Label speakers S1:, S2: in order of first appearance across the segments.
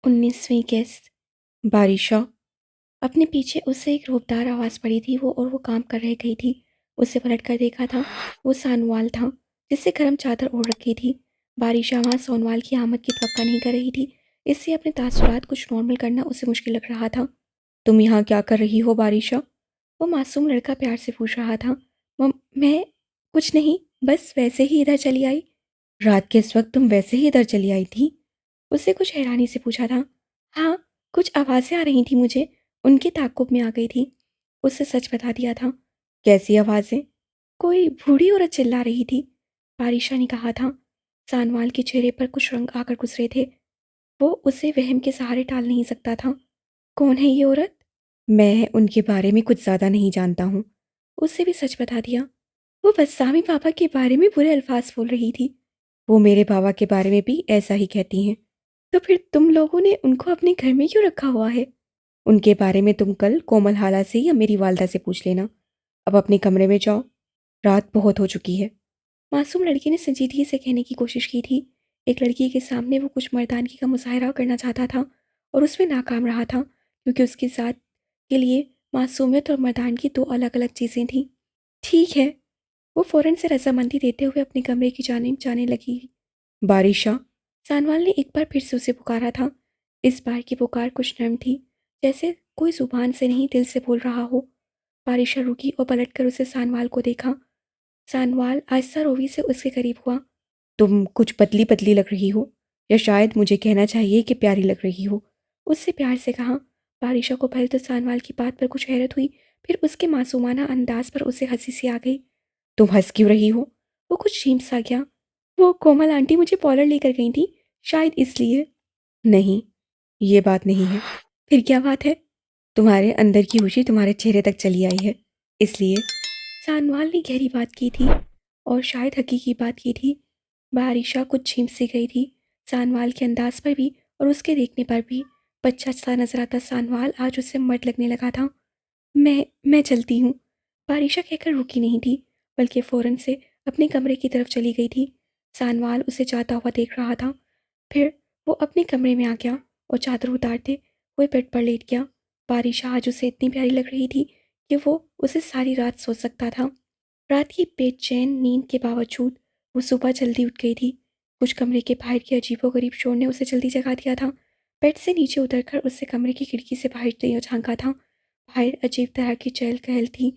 S1: 19वीं किस्त। बारिशा। अपने पीछे उससे एक रौबदार आवाज़ पड़ी थी वो काम कर रह गई थी। उसे पलट कर देखा था। वो सानवाल था जिससे गर्म चादर ओढ़ रखी थी। बारिशा वहाँ सोनवाल की आमद की तवक्का नहीं कर रही थी, इससे अपने तासुरात कुछ नॉर्मल करना उसे मुश्किल लग रहा था। तुम यहाँ क्या कर रही हो बारिशा? वो मासूम लड़का प्यार से पूछ रहा था। मैं कुछ नहीं, बस वैसे ही इधर चली आई। रात के इस वक्त तुम वैसे ही इधर चली आई थी? उससे कुछ हैरानी से पूछा था। हाँ, कुछ आवाज़ें आ रही थी मुझे, उनके ताक़ुब में आ गई थी। उससे सच बता दिया था। कैसी आवाज़ें? कोई बूढ़ी औरत चिल्ला रही थी, बारिशा ने कहा था। सानवाल के चेहरे पर कुछ रंग आकर गुजरे थे। वो उसे वहम के सहारे टाल नहीं सकता था। कौन है ये औरत? मैं उनके बारे में कुछ ज़्यादा नहीं जानता हूँ। उससे भी सच बता दिया। वो बस्सामी पापा के बारे में बुरे अल्फाज बोल रही थी। वो मेरे बाबा के बारे में भी ऐसा ही कहती हैं। तो फिर तुम लोगों ने उनको अपने घर में क्यों रखा हुआ है? उनके बारे में तुम कल कोमल हाला से या मेरी वालदा से पूछ लेना। अब अपने कमरे में जाओ, रात बहुत हो चुकी है। मासूम लड़की ने संजीदगी से कहने की कोशिश की थी। एक लड़की के सामने वो कुछ मर्दानगी का मुजाहरा करना चाहता था और उसमें नाकाम रहा था, क्योंकि उसके साथ के लिए मासूमियत और मर्दानगी दो अलग अलग चीज़ें थीं। ठीक है, वो फ़ौरन से रजामंदी देते हुए अपने कमरे की जानिब जाने लगी। बारिशा। सानवाल ने एक बार फिर से उसे पुकारा था। इस बार की पुकार कुछ नर्म थी, जैसे कोई जुबान से नहीं दिल से बोल रहा हो। बारिशा रुकी और पलटकर उसे सानवाल को देखा। सानवाल आहिस्ता रोवी से उसके करीब हुआ। तुम कुछ पतली पतली लग रही हो, या शायद मुझे कहना चाहिए कि प्यारी लग रही हो। उससे प्यार से कहा। बारिशा को पहले तो सानवाल की बात पर कुछ हैरत हुई, फिर उसके मासूमाना अंदाज पर उसे हंसी सी आ गई। तुम हंस क्यों रही हो? वो कुछ शीम सा गया। वो कोमल आंटी मुझे पॉलर लेकर गई थी, शायद इसलिए। नहीं, ये बात नहीं है। फिर क्या बात है? तुम्हारे अंदर की खुशी तुम्हारे चेहरे तक चली आई है, इसलिए। सानवाल ने गहरी बात की थी और शायद हकीकी बात की थी। बारिशा कुछ झिम सी गई थी, सानवाल के अंदाज पर भी और उसके देखने पर भी। बच्चा सा नजर आता सानवाल आज उससे मर्द लगने लगा था। मैं चलती हूँ। बारिशा कहकर रुकी नहीं थी, बल्कि फ़ौरन से अपने कमरे की तरफ चली गई थी। सानवाल उसे जाता हुआ देख रहा था। फिर वो अपने कमरे में आ गया और चादर उतारते हुए बेड पर लेट गया। बारिशा आज उसे इतनी प्यारी लग रही थी कि वो उसे सारी रात सोच सकता था। रात की बेचैन नींद के बावजूद वो सुबह जल्दी उठ गई थी। कुछ कमरे के बाहर के अजीबोगरीब शोर ने उसे जल्दी जगा दिया था। बेड से नीचे उतरकर उससे कमरे की खिड़की से बाहर झांका था। बाहर अजीब तरह की चहल पहल थी।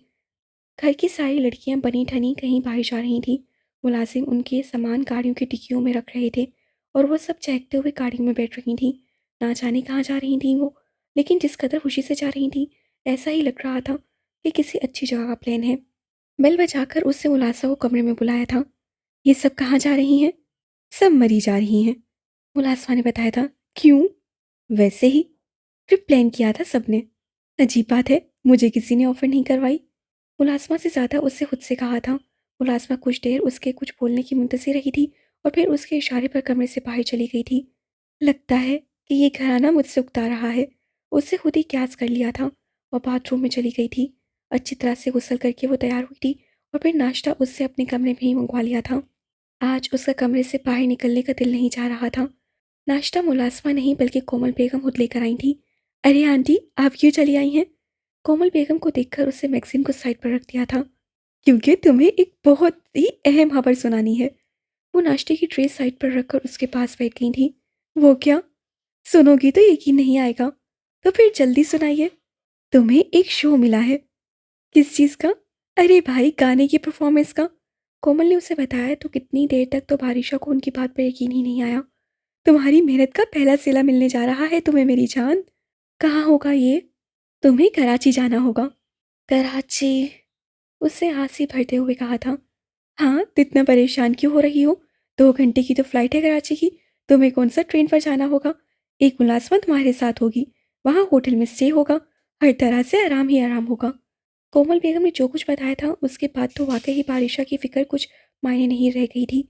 S1: घर की सारी लड़कियां बनी ठनी कहीं बाहर जा रही थीं। मुलाजिम उनके सामान गाड़ियों की डिक्कियों में रख रहे थे और वो सब चहकते हुए गाड़ियों में बैठ रही थीं। ना जाने कहाँ जा रही थीं वो, लेकिन जिस कदर खुशी से जा रही थीं, ऐसा ही लग रहा था कि किसी अच्छी जगह का प्लान है। बेल बजाकर उससे मुलासा को कमरे में बुलाया था। ये सब कहाँ जा रही हैं? सब मरी जा रही हैं, मुलासमा ने बताया था। क्यों? वैसे ही। ट्रिप प्लान किया था सबने। अजीब बात है, मुझे किसी ने ऑफर नहीं करवाई। मुलाजमा से ज़्यादा उससे खुद से कहा था। मुलाजमा कुछ देर उसके कुछ बोलने की मुंतज़िर रही थी और फिर उसके इशारे पर कमरे से बाहर चली गई थी। लगता है कि ये घराना मुझसे उकता रहा है, उससे खुद ही क्यास कर लिया था और बाथरूम में चली गई थी। अच्छी तरह से गुस्ल करके वो तैयार हुई थी और फिर नाश्ता उससे अपने कमरे में ही मंगवा लिया था। आज उसका कमरे से बाहर निकलने का दिल नहीं चाह रहा था। नाश्ता मुलाजमा नहीं बल्कि कोमल बेगम खुद लेकर आई थी। अरे आंटी, आप क्यों चली आई हैं? कोमल बेगम को देखकर उससे मैगजीन को साइड पर रख दिया था। क्योंकि तुम्हें एक बहुत ही अहम खबर सुनानी है। वो नाश्ते की ट्रे साइड पर रखकर उसके पास बैठ गई थी। वो क्या? सुनोगी तो यकीन नहीं आएगा। तो फिर जल्दी सुनाइए। तुम्हें एक शो मिला है। किस चीज़ का? अरे भाई, गाने की परफॉर्मेंस का। कोमल ने उसे बताया तो कितनी देर तक तो बारिशा को उनकी बात पर यकीन ही नहीं आया। तुम्हारी मेहनत का पहला सिला मिलने जा रहा है तुम्हें मेरी जान। कहाँ होगा ये? तुम्हें कराची जाना होगा। कराची? उससे हंसी भरते हुए कहा था। हाँ, तो इतना परेशान क्यों हो रही हो? 2 घंटे की तो फ्लाइट है कराची की। तुम्हें कौन सा ट्रेन पर जाना होगा? एक मुलाजमा तुम्हारे साथ होगी। वहाँ होटल में स्टे होगा। हर तरह से आराम ही आराम होगा। कोमल बेगम ने जो कुछ बताया था उसके बाद तो वाकई ही बारिशा की फिक्र कुछ मायने नहीं रह गई थी।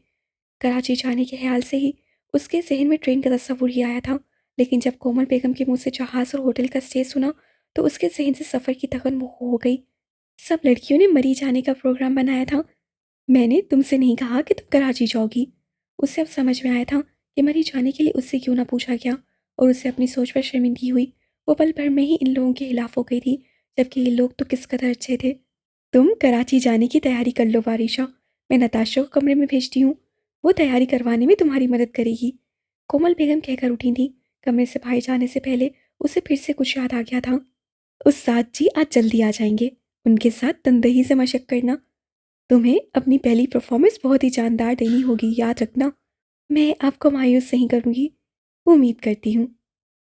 S1: कराची जाने के ख्याल से ही उसके जहन में ट्रेन का तस्वुर ही आया था। लेकिन जब कोमल बेगम के मुंह से जहाज़ और होटल का स्टे सुना तो उसके जहन से सफ़र की थकन वो हो गई। सब लड़कियों ने मरी जाने का प्रोग्राम बनाया था। मैंने तुमसे नहीं कहा कि तुम कराची जाओगी। उसे अब समझ में आया था कि मरी जाने के लिए उससे क्यों ना पूछा गया। और उसे अपनी सोच पर शर्मिंदगी हुई। वो पल भर में ही इन लोगों के खिलाफ हो गई थी, जबकि ये लोग तो किस कदर अच्छे थे। तुम कराची जाने की तैयारी कर लो बारिशा, मैं नताशा को कमरे में भेजती हूँ, वो तैयारी करवाने में तुम्हारी मदद करेगी। कोमल बेगम कहकर उठी थी। कमरे से बाहर जाने से पहले उसे फिर से कुछ याद आ गया था। उस्ताद जी आज जल्दी आ जाएंगे, उनके साथ तनदेही से मशक करना। तुम्हें अपनी पहली परफॉर्मेंस बहुत ही जानदार देनी होगी, याद रखना। मैं आपको मायूस नहीं करूंगी, उम्मीद करती हूँ।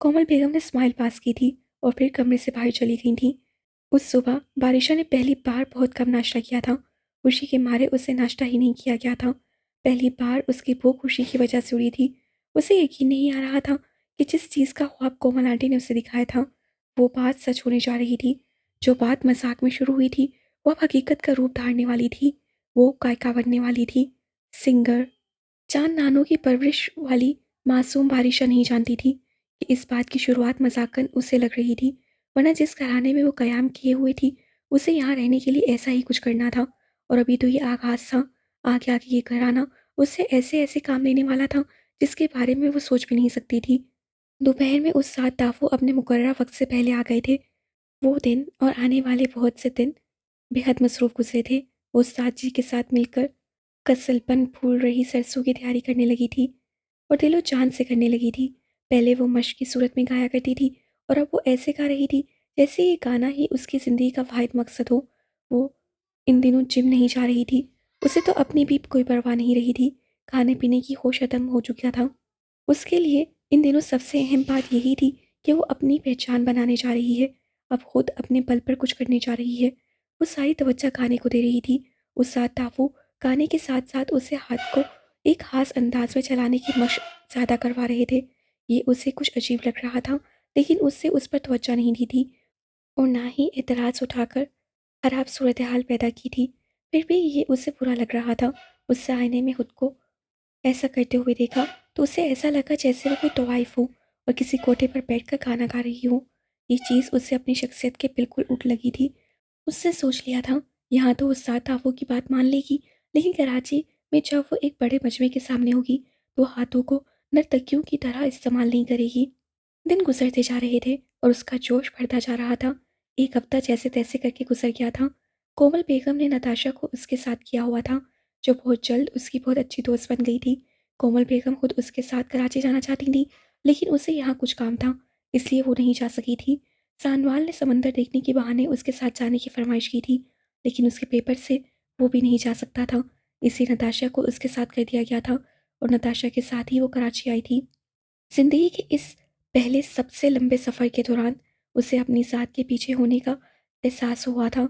S1: कोमल बेगम ने स्माइल पास की थी और फिर कमरे से बाहर चली गई थी। उस सुबह बारिशा ने पहली बार बहुत कम नाश्ता किया था। खुशी के मारे उसे नाश्ता ही नहीं किया गया था। पहली बार उसकी भूख खुशी की वजह से उड़ी थी। उसे यकीन नहीं आ रहा था कि जिस चीज़ का ख्वाब कोमल आंटी ने उसे दिखाया था, वो बात सच होने जा रही थी। जो बात मजाक में शुरू हुई थी, वो अब हकीकत का रूप धारने वाली थी। वो गायिका बनने वाली थी, सिंगर। चांद नानों की परवरिश वाली मासूम बारिशा नहीं जानती थी कि इस बात की शुरुआत मजाकन उसे लग रही थी, वरना जिस घराने में वो कयाम किए हुए थी, उसे यहाँ रहने के लिए ऐसा ही कुछ करना था। और अभी तो ये आगाज था। आगे आगे ये घराना उससे ऐसे ऐसे काम लेने वाला था जिसके बारे में वो सोच भी नहीं सकती थी। दोपहर में उस साथ दाफू अपने मुकर्रर वक्त से पहले आ गए थे। वो दिन और आने वाले बहुत से दिन बेहद मसरूफ गुजरे थे। वो उस्ताद जी के साथ मिलकर कसलपन फूल रही सरसों की तैयारी करने लगी थी और दिलो जान से करने लगी थी। पहले वो मश्क की सूरत में गाया करती थी और अब वो ऐसे गा रही थी जैसे ये गाना ही उसकी ज़िंदगी का वाहिद मकसद हो। वो इन दिनों जिम नहीं जा रही थी। उसे तो अपनी भी कोई परवाह नहीं रही थी। खाने पीने की होश खत्म हो चुका था। उसके लिए इन दिनों सबसे अहम बात यही थी कि वो अपनी पहचान बनाने जा रही है। अब खुद अपने बल पर कुछ करने जा रही है। वो सारी तवज्जो गाने को दे रही थी। उस साथ टाफू गाने के साथ साथ उसे हाथ को एक खास अंदाज में चलाने की मशक ज़्यादा करवा रहे थे। ये उसे कुछ अजीब लग रहा था, लेकिन उससे उस पर तवज्जो नहीं दी थी और ना ही एतराज़ उठाकर खराब सूरत हाल पैदा की थी। फिर भी ये उसे बुरा लग रहा था। उससे आईने में खुद को ऐसा करते हुए देखा तो उसे ऐसा लगा जैसे वो कोई तवाइफ हो और किसी कोठे पर बैठकर खाना खा रही हो। ये चीज़ उसे अपनी शख्सियत के बिल्कुल उल्ट लगी थी। उससे सोच लिया था, यहाँ तो उस सात आफू की बात मान लेगी, लेकिन कराची में जब वो एक बड़े मजमे के सामने होगी तो हाथों को नर्तकियों की तरह इस्तेमाल नहीं करेगी। दिन गुजरते जा रहे थे और उसका जोश बढ़ता जा रहा था। एक हफ्ता जैसे तैसे करके गुजर गया था। कोमल बेगम ने नताशा को उसके साथ किया हुआ था, जो बहुत जल्द उसकी बहुत अच्छी दोस्त बन गई थी। कोमल बेगम खुद उसके साथ कराची जाना चाहती थी, लेकिन उसे यहाँ कुछ काम था, इसलिए वो नहीं जा सकी थी। सानवाल ने समंदर देखने के बहाने उसके साथ जाने की फरमाइश की थी, लेकिन उसके पेपर से वो भी नहीं जा सकता था। इसलिए नताशा को उसके साथ कर दिया गया था और नताशा के साथ ही वो कराची आई थी। जिंदगी के इस पहले सबसे लंबे सफ़र के दौरान उसे अपनी ज़ात के पीछे होने का एहसास हुआ था।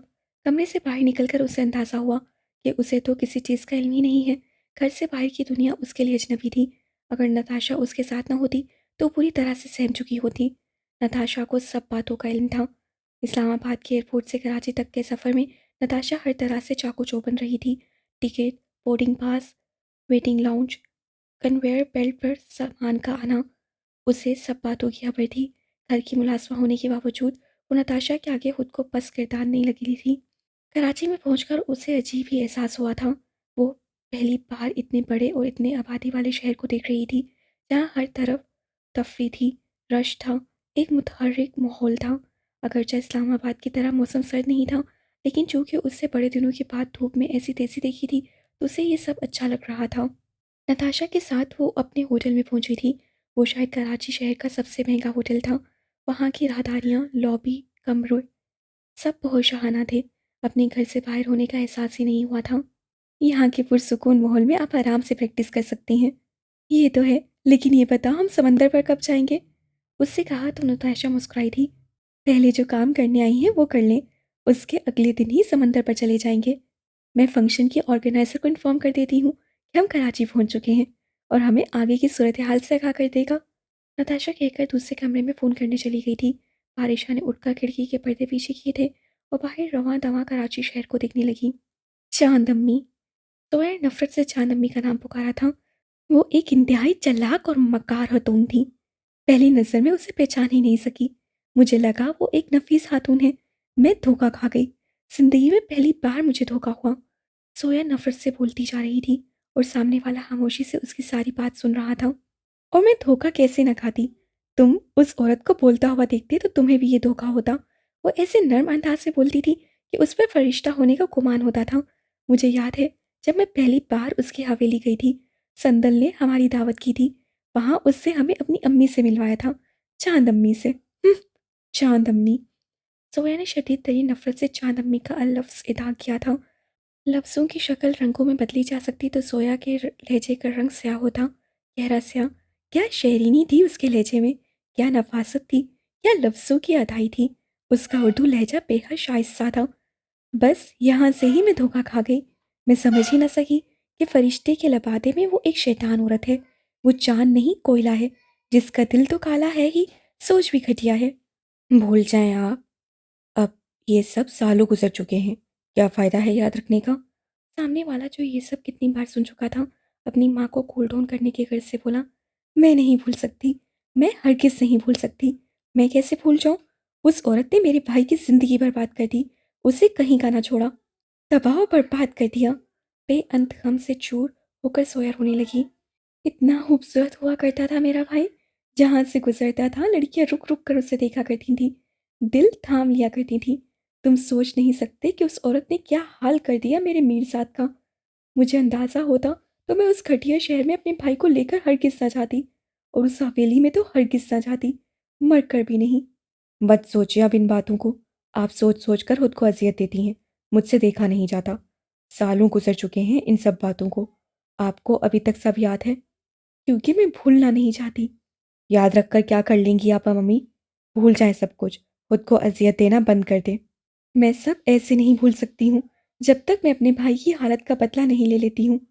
S1: कमरे से बाहर निकलकर उसे अंदाज़ा हुआ कि उसे तो किसी चीज़ का इल्म ही नहीं है। घर से बाहर की दुनिया उसके लिए अजनबी थी। अगर नताशा उसके साथ न होती तो पूरी तरह से सहम चुकी होती। नताशा को सब बातों का इल्म था। इस्लामाबाद के एयरपोर्ट से कराची तक के सफ़र में नताशा हर तरह से चाकू चौबंद रही थी। Ticket, boarding pass, waiting lounge, conveyor belt पर सामान का आना, उसे सब बातों की खबर थी। घर की मुलाजमा होने के बावजूद वो नताशा के आगे खुद को पस किरदार नहीं लगी थी। कराची में पहुंचकर उसे अजीब ही एहसास हुआ था। वो पहली बार इतने बड़े और इतने आबादी वाले शहर को देख रही थी, जहाँ हर तरफ तफरी थी, रश था, एक मुतहर्रिक माहौल था। अगरचे इस्लामाबाद की तरह मौसम सर्द नहीं था, लेकिन चूंकि उससे बड़े दिनों के बाद धूप में ऐसी तेज़ी देखी थी, तो उसे ये सब अच्छा लग रहा था। नताशा के साथ वो अपने होटल में पहुंची थी। वो शायद कराची शहर का सबसे महंगा होटल था। वहाँ की राहदारियाँ, लॉबी, कमरे सब बहुत शहाना थे। अपने घर से बाहर होने का एहसास ही नहीं हुआ था। यहाँ के पुरसुकून माहौल में आप आराम से प्रैक्टिस कर सकती हैं। ये तो है, लेकिन ये बताओ हम समंदर पर कब जाएंगे? उससे कहा तो नताशा मुस्कुराई थी। पहले जो काम करने आई हैं वो कर लें, उसके अगले दिन ही समंदर पर चले जाएंगे। मैं फंक्शन के ऑर्गेनाइजर को इन्फॉर्म कर देती हूँ कि हम कराची पहुँच चुके हैं और हमें आगे की सूरत हाल से आगाह कर देगा। नताशा कहकर दूसरे कमरे में फ़ोन करने चली गई थी। बारिशा ने उठकर खिड़की के पर्दे पीछे किए थे और बाहर रवां दवां कराची शहर को देखने लगी। चांद अम्मी, सोया नफरत से चांद अम्मी का नाम पुकारा था। वो एक इंतहाई चालाक और मक्कार हतून थी। पहली नज़र में उसे पहचान ही नहीं सकी। मुझे लगा वो एक नफीस खातून है। मैं धोखा खा गई। जिंदगी में पहली बार मुझे धोखा हुआ। सोया नफरत से बोलती जा रही थी और सामने वाला खामोशी से उसकी सारी बात सुन रहा था। और मैं धोखा कैसे न खाती? तुम उस औरत को बोलता हुआ देखते तो तुम्हें भी ये धोखा होता। वो ऐसे नर्म अंदाज से बोलती थी कि उस पर फरिश्ता होने का गुमान होता था। मुझे याद है जब मैं पहली बार उसकी हवेली गई थी, संदल ने हमारी दावत की थी। वहाँ उससे हमें अपनी अम्मी से मिलवाया था, चांद अम्मी से। चांद अम्मी। सोया ने शदीद तरीन नफरत से चांद अम्मी का लफ्ज़ अदा किया था। लफ्ज़ों की शक्ल रंगों में बदली जा सकती तो सोया के लहजे का रंग स्याह होता, गहरा स्याह। क्या शहरीनी थी उसके लहजे में, क्या नफासत थी, क्या लफ्ज़ों की अदाई थी। उसका उर्दू लहजा बेहद शाइस्ता था। बस यहाँ से ही मैं धोखा खा गई। मैं समझ ही न सकी कि फरिश्ते के लबादे में वो एक शैतान औरत है। वो चांद नहीं, कोयला है, जिसका दिल तो काला है ही, सोच भी घटिया है। भूल जाएं आप, अब ये सब सालों गुजर चुके हैं, क्या फ़ायदा है याद रखने का। सामने वाला जो ये सब कितनी बार सुन चुका था, अपनी माँ को कूल डाउन करने की गर्ज से बोला, मैं नहीं भूल सकती, मैं हरगिज़ नहीं भूल सकती। मैं कैसे भूल जाऊँ? उस औरत ने मेरे भाई की ज़िंदगी बर्बाद कर दी, उसे कहीं का ना छोड़ा, तबाह और बर्बाद कर दिया। बेअंत गम से चूर होकर सोया रोने लगी। इतना खूबसूरत हुआ करता था मेरा भाई, जहाँ से गुजरता था लड़कियां रुक रुक कर उसे देखा करती थी, दिल थाम लिया करती थी। तुम सोच नहीं सकते कि उस औरत ने क्या हाल कर दिया मेरे मीरजाद का। मुझे अंदाजा होता तो मैं उस घटिया शहर में अपने भाई को लेकर हरगिज ना जाती, और उस हवेली में तो हरगिज ना जाती, मर कर भी नहीं। मत सोचिए अब इन बातों को, आप सोच सोच कर खुद को अजियत देती हैं। मुझसे देखा नहीं जाता, सालों गुजर चुके हैं इन सब बातों को। आपको अभी तक सब याद है, क्योंकि मैं भूलना नहीं चाहती। याद रखकर क्या कर लेंगी आप मम्मी? भूल जाएं सब कुछ, खुद को अजियत देना बंद कर दें। मैं सब ऐसे नहीं भूल सकती हूँ, जब तक मैं अपने भाई की हालत का बदला नहीं ले लेती हूँ।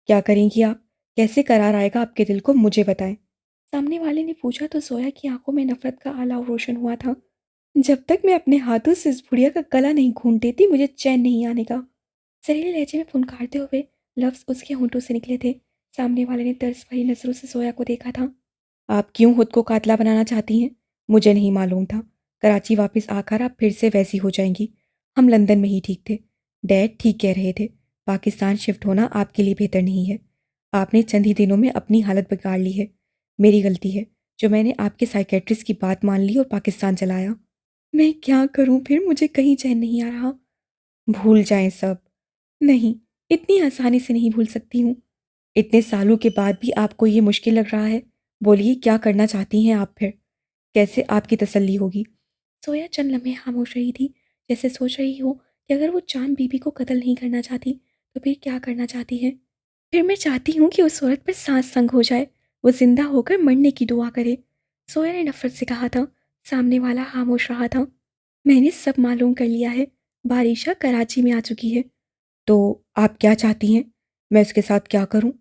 S1: क्या करेंगी आप? कैसे करार आएगा आपके दिल को, मुझे बताएं। सामने वाले ने पूछा तो सोया की आंखों में नफरत का आलाव रोशन हुआ था। जब तक मैं अपने हाथों से इस बुढ़िया का गला नहीं घूंट देती, मुझे चैन नहीं आने का। जहरीले लहजे में फुनकारते हुए लफ्ज उसके होंठों से निकले थे। सामने वाले ने तरस भरी नजरों से सोया को देखा था। आप क्यों खुद को कातला बनाना चाहती हैं? मुझे नहीं मालूम था। कराची वापस आकर आप फिर से वैसी हो जाएंगी। हम लंदन में ही ठीक थे। डैड ठीक कह रहे थे। पाकिस्तान शिफ्ट होना आपके लिए बेहतर नहीं है। आपने चंद ही दिनों में अपनी हालत बिगाड़ ली है। मेरी गलती है जो मैंने आपके साइकेट्रिस्ट की बात मान ली और पाकिस्तान चलाया। मैं क्या करूं फिर, मुझे कहीं चैन नहीं आ रहा। भूल जाएं सब। नहीं, इतनी आसानी से नहीं भूल सकती हूँ। इतने सालों के बाद भी आपको ये मुश्किल लग रहा है? बोलिए क्या करना चाहती हैं आप फिर? कैसे आपकी तसल्ली होगी? सोया चंद लम्हे खामोश रही थी, जैसे सोच रही हो कि अगर वो चांद बीबी को कत्ल नहीं करना चाहती तो फिर क्या करना चाहती है। फिर मैं चाहती हूँ कि उस औरत पर सांस संग हो जाए, वो जिंदा होकर मरने की दुआ करे। सोया ने नफरत से कहा था। सामने वाला खामोश रहा था। मैंने सब मालूम कर लिया है। बारिशा कराची में आ चुकी है। तो आप क्या चाहती हैं? मैं उसके साथ क्या करूं?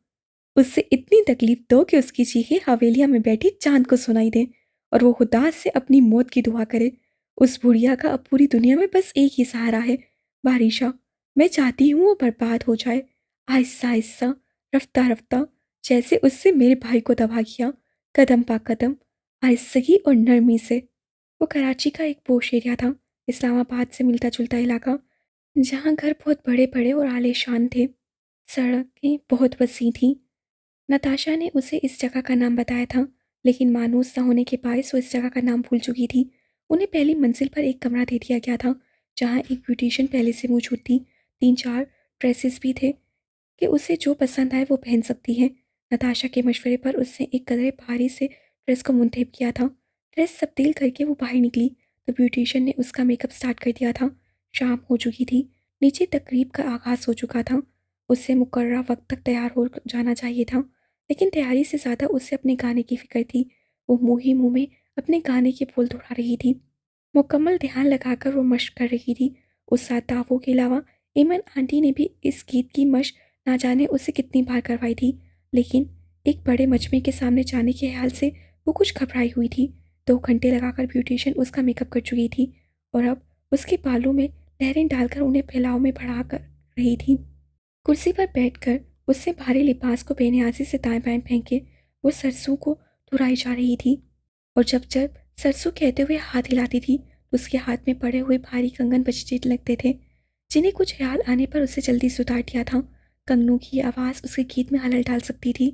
S1: उससे इतनी तकलीफ दो कि उसकी चीखें हवेलिया में बैठी चांद को सुनाई दें, और वो खुदा से अपनी मौत की दुआ करे। उस बुढ़िया का अब पूरी दुनिया में बस एक ही सहारा है, बारिशा। मैं चाहती हूँ वो बर्बाद हो जाए, आहिस्ता आहिस्ता, रफ्ता रफ्ता, जैसे उससे मेरे भाई को तबाह किया, कदम पा कदम, आहिस्तगी और नरमी से। वो कराची का एक पोश एरिया था, इस्लामाबाद से मिलता जुलता इलाका, जहाँ घर बहुत बड़े बड़े और आलीशान थे। सड़कें बहुत वसी थीं। नताशा ने उसे इस जगह का नाम बताया था, लेकिन मानूस न होने के बायस वो इस जगह का नाम भूल चुकी थी। उन्हें पहली मंजिल पर एक कमरा दे दिया गया था, जहाँ एक ब्यूटिशियन पहले से मौजूद थी। 3-4 ड्रेसेस भी थे कि उसे जो पसंद आए वो पहन सकती है। नताशा के मशवरे पर उसने एक कदरे भारी से ड्रेस को मुंतखब किया था। ड्रेस तब्दील करके वो बाहर निकली तो ब्यूटिशियन ने उसका मेकअप स्टार्ट कर दिया था। शाम हो चुकी थी, नीचे तकरीब का आगाज़ हो चुका था। उससे मुकर्रर वक्त तक तैयार हो जाना चाहिए था, लेकिन तैयारी से ज़्यादा उसे अपने गाने की फ़िक्र थी। वो मुँह ही मुँह में अपने गाने के बोल दोहरा रही थी। मुकम्मल ध्यान लगाकर वो मश्क कर रही थी। उस सादाफों के अलावा ईमन आंटी ने भी इस गीत की मश्क ना जाने उसे कितनी बार करवाई थी, लेकिन एक बड़े मजमे के सामने जाने के ख्याल से वो कुछ घबराई हुई थी। 2 घंटे लगाकर ब्यूटिशियन उसका मेकअप कर चुकी थी, और अब उसके बालों में लहरें डालकर उन्हें फैलाव में बढ़ा कर रही थी। कुर्सी पर बैठकर उससे भारी लिबास को बेनियाजी से दाएं बाएं फेंके वो सरसों को धुराई जा रही थी, और जब जब सरसों कहते हुए हाथ हिलाती थी तो उसके हाथ में पड़े हुए भारी कंगन बजने लगते थे, जिन्हें कुछ ख्याल आने पर उसे जल्दी से उतार दिया था। कंगनों की आवाज़ उसके गीत में हलल डाल सकती थी।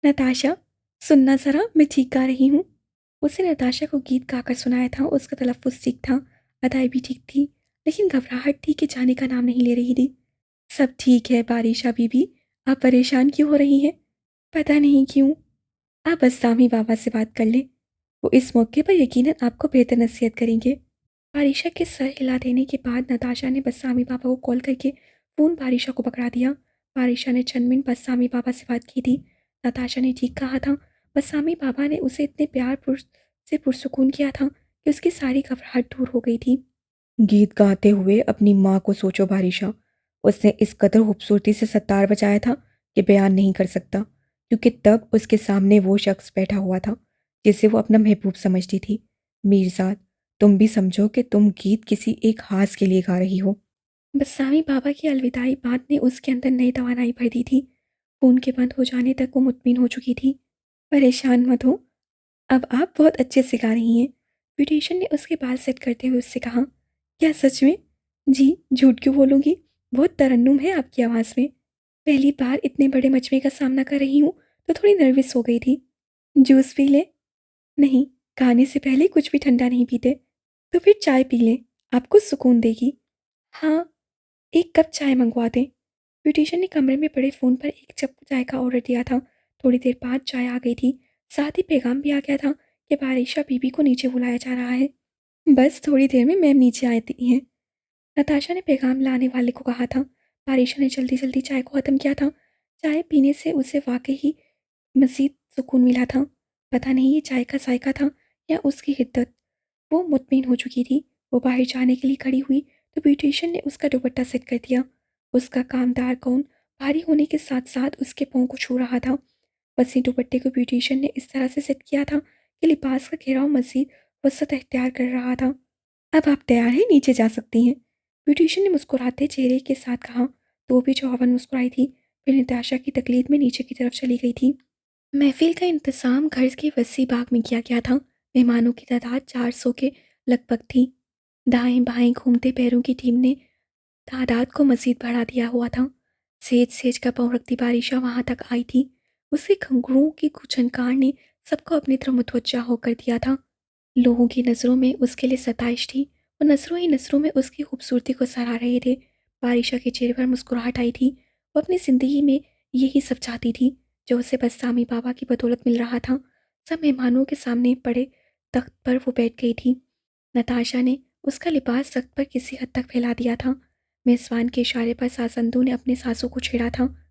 S1: नताशा, सुनना ज़रा, मैं ठीक गा रही हूँ। उसने नताशा को गीत गाकर सुनाया था। उसका तलफ़्फ़ुज़ ठीक था, अदाएँ भी ठीक थी, लेकिन घबराहट थी कि जाने का नाम नहीं ले रही थी। सब ठीक है बारिशा बीबी, आप परेशान क्यों हो रही हैं? पता नहीं क्यों। आप बस्तामी बाबा से बात कर लें, वो इस मौके पर यकीनन आपको बेहतर नसीहत करेंगे। बारिशा के सर हिला देने के बाद नताशा ने बस्तामी बाबा को कॉल करके फ़ोन बारिशा को पकड़ा दिया। बारिशा ने चंद मिनट बस्तामी बाबा से बात की थी। नताशा ने ठीक कहा था। बस्तामी बाबा ने उसे इतने प्यार से पुरसुकून किया था कि उसकी सारी घबराहट दूर हो गई थी। गीत गाते हुए अपनी माँ को सोचो बारिशा, उसने इस कदर खूबसूरती से सतार बजाया था कि बयान नहीं कर सकता, क्योंकि तब उसके सामने वो शख्स बैठा हुआ था जिसे वो अपना महबूब समझती थी। मीरजाद, तुम भी समझो कि तुम गीत किसी एक हास के लिए गा रही हो। बस्सामी बाबा की अलविदाई बात ने उसके अंदर नई तवानाई भर दी थी। फ़ोन के बंद हो जाने तक वो मुतमिन हो चुकी थी। परेशान मत हो, अब आप बहुत अच्छे से गा रही हैं। ब्यूटिशियन ने उसके बाल सेट करते हुए उससे कहा। क्या सच में? जी, झूठ क्यों बोलूँगी? बहुत तरन्नुम है आपकी आवाज़ में। पहली बार इतने बड़े मजमे का सामना कर रही हूँ, तो थोड़ी नर्वस हो गई थी। जूस पी लें? नहीं, गाने से पहले कुछ भी ठंडा नहीं पीते। तो फिर चाय पी लें, आपको सुकून देगी। हाँ, एक कप चाय मंगवा दें। ब्यूटिशियन ने कमरे में पड़े फ़ोन पर एक कप चाय का ऑर्डर दिया था। थोड़ी देर बाद चाय आ गई थी। साथ ही पैगाम भी आ गया था कि बारिशा बीबी को नीचे बुलाया जा रहा है। बस थोड़ी देर में मैम नीचे आती हैं। नताशा ने पैगाम लाने वाले को कहा था। बारिशा ने जल्दी-जल्दी चाय को ख़त्म किया था। चाय पीने से उसे वाक़ई ही मज़ीद सुकून मिला था। पता नहीं ये चाय का ज़ायक़ा था या उसकी हिद्दत। वो मुतमिन हो चुकी थी। वो बाहर जाने के लिए खड़ी हुई तो ब्यूटिशियन ने उसका दुपट्टा सेट कर दिया। उसका कामदार गाउन भारी होने के साथ-साथ उसके पाँव को छू रहा था। वसी दुपट्टे को ब्यूटिशियन ने इस तरह से सेट किया था कि लिबास का घेराव मज़ीद वसअत अख्तियार कर रहा था। अब आप तैयार हैं, नीचे जा सकती हैं। ब्यूटिशियन ने मुस्कुराते चेहरे के साथ कहा, तो वो भी जवाबन मुस्कुराई थी। फिर नताशा की तकलीद में नीचे की तरफ चली गई थी। महफिल का इंतज़ाम घर के वसी बाग में किया गया था। मेहमानों की तादाद 400 के लगभग थी। दाएं-बाएं घूमते पैरों की टीम ने तादाद को मज़ीद बढ़ा दिया हुआ था। सेज-सेज का पाँव रखती बारिशा वहाँ तक आई थी। उसके घुंघरुओं की झनकार ने सबको अपनी तरफ मुतवज्जा होकर दिया था। लोगों की नज़रों में उसके लिए सताइश थी और नज़रों ही नज़रों में उसकी खूबसूरती को सराह रहे थे। बारिशा के चेहरे पर मुस्कुराहट आई थी। वो अपनी ज़िंदगी में यही सब चाहती थी जो उसे बस्तामी बाबा की बदौलत मिल रहा था। सब मेहमानों के सामने पड़े तख्त पर वो बैठ गई थी। नताशा ने उसका लिबास तख्त पर किसी हद तक फैला दिया था। मेज़बान के इशारे पर सासंदू ने अपने सासों को छेड़ा था,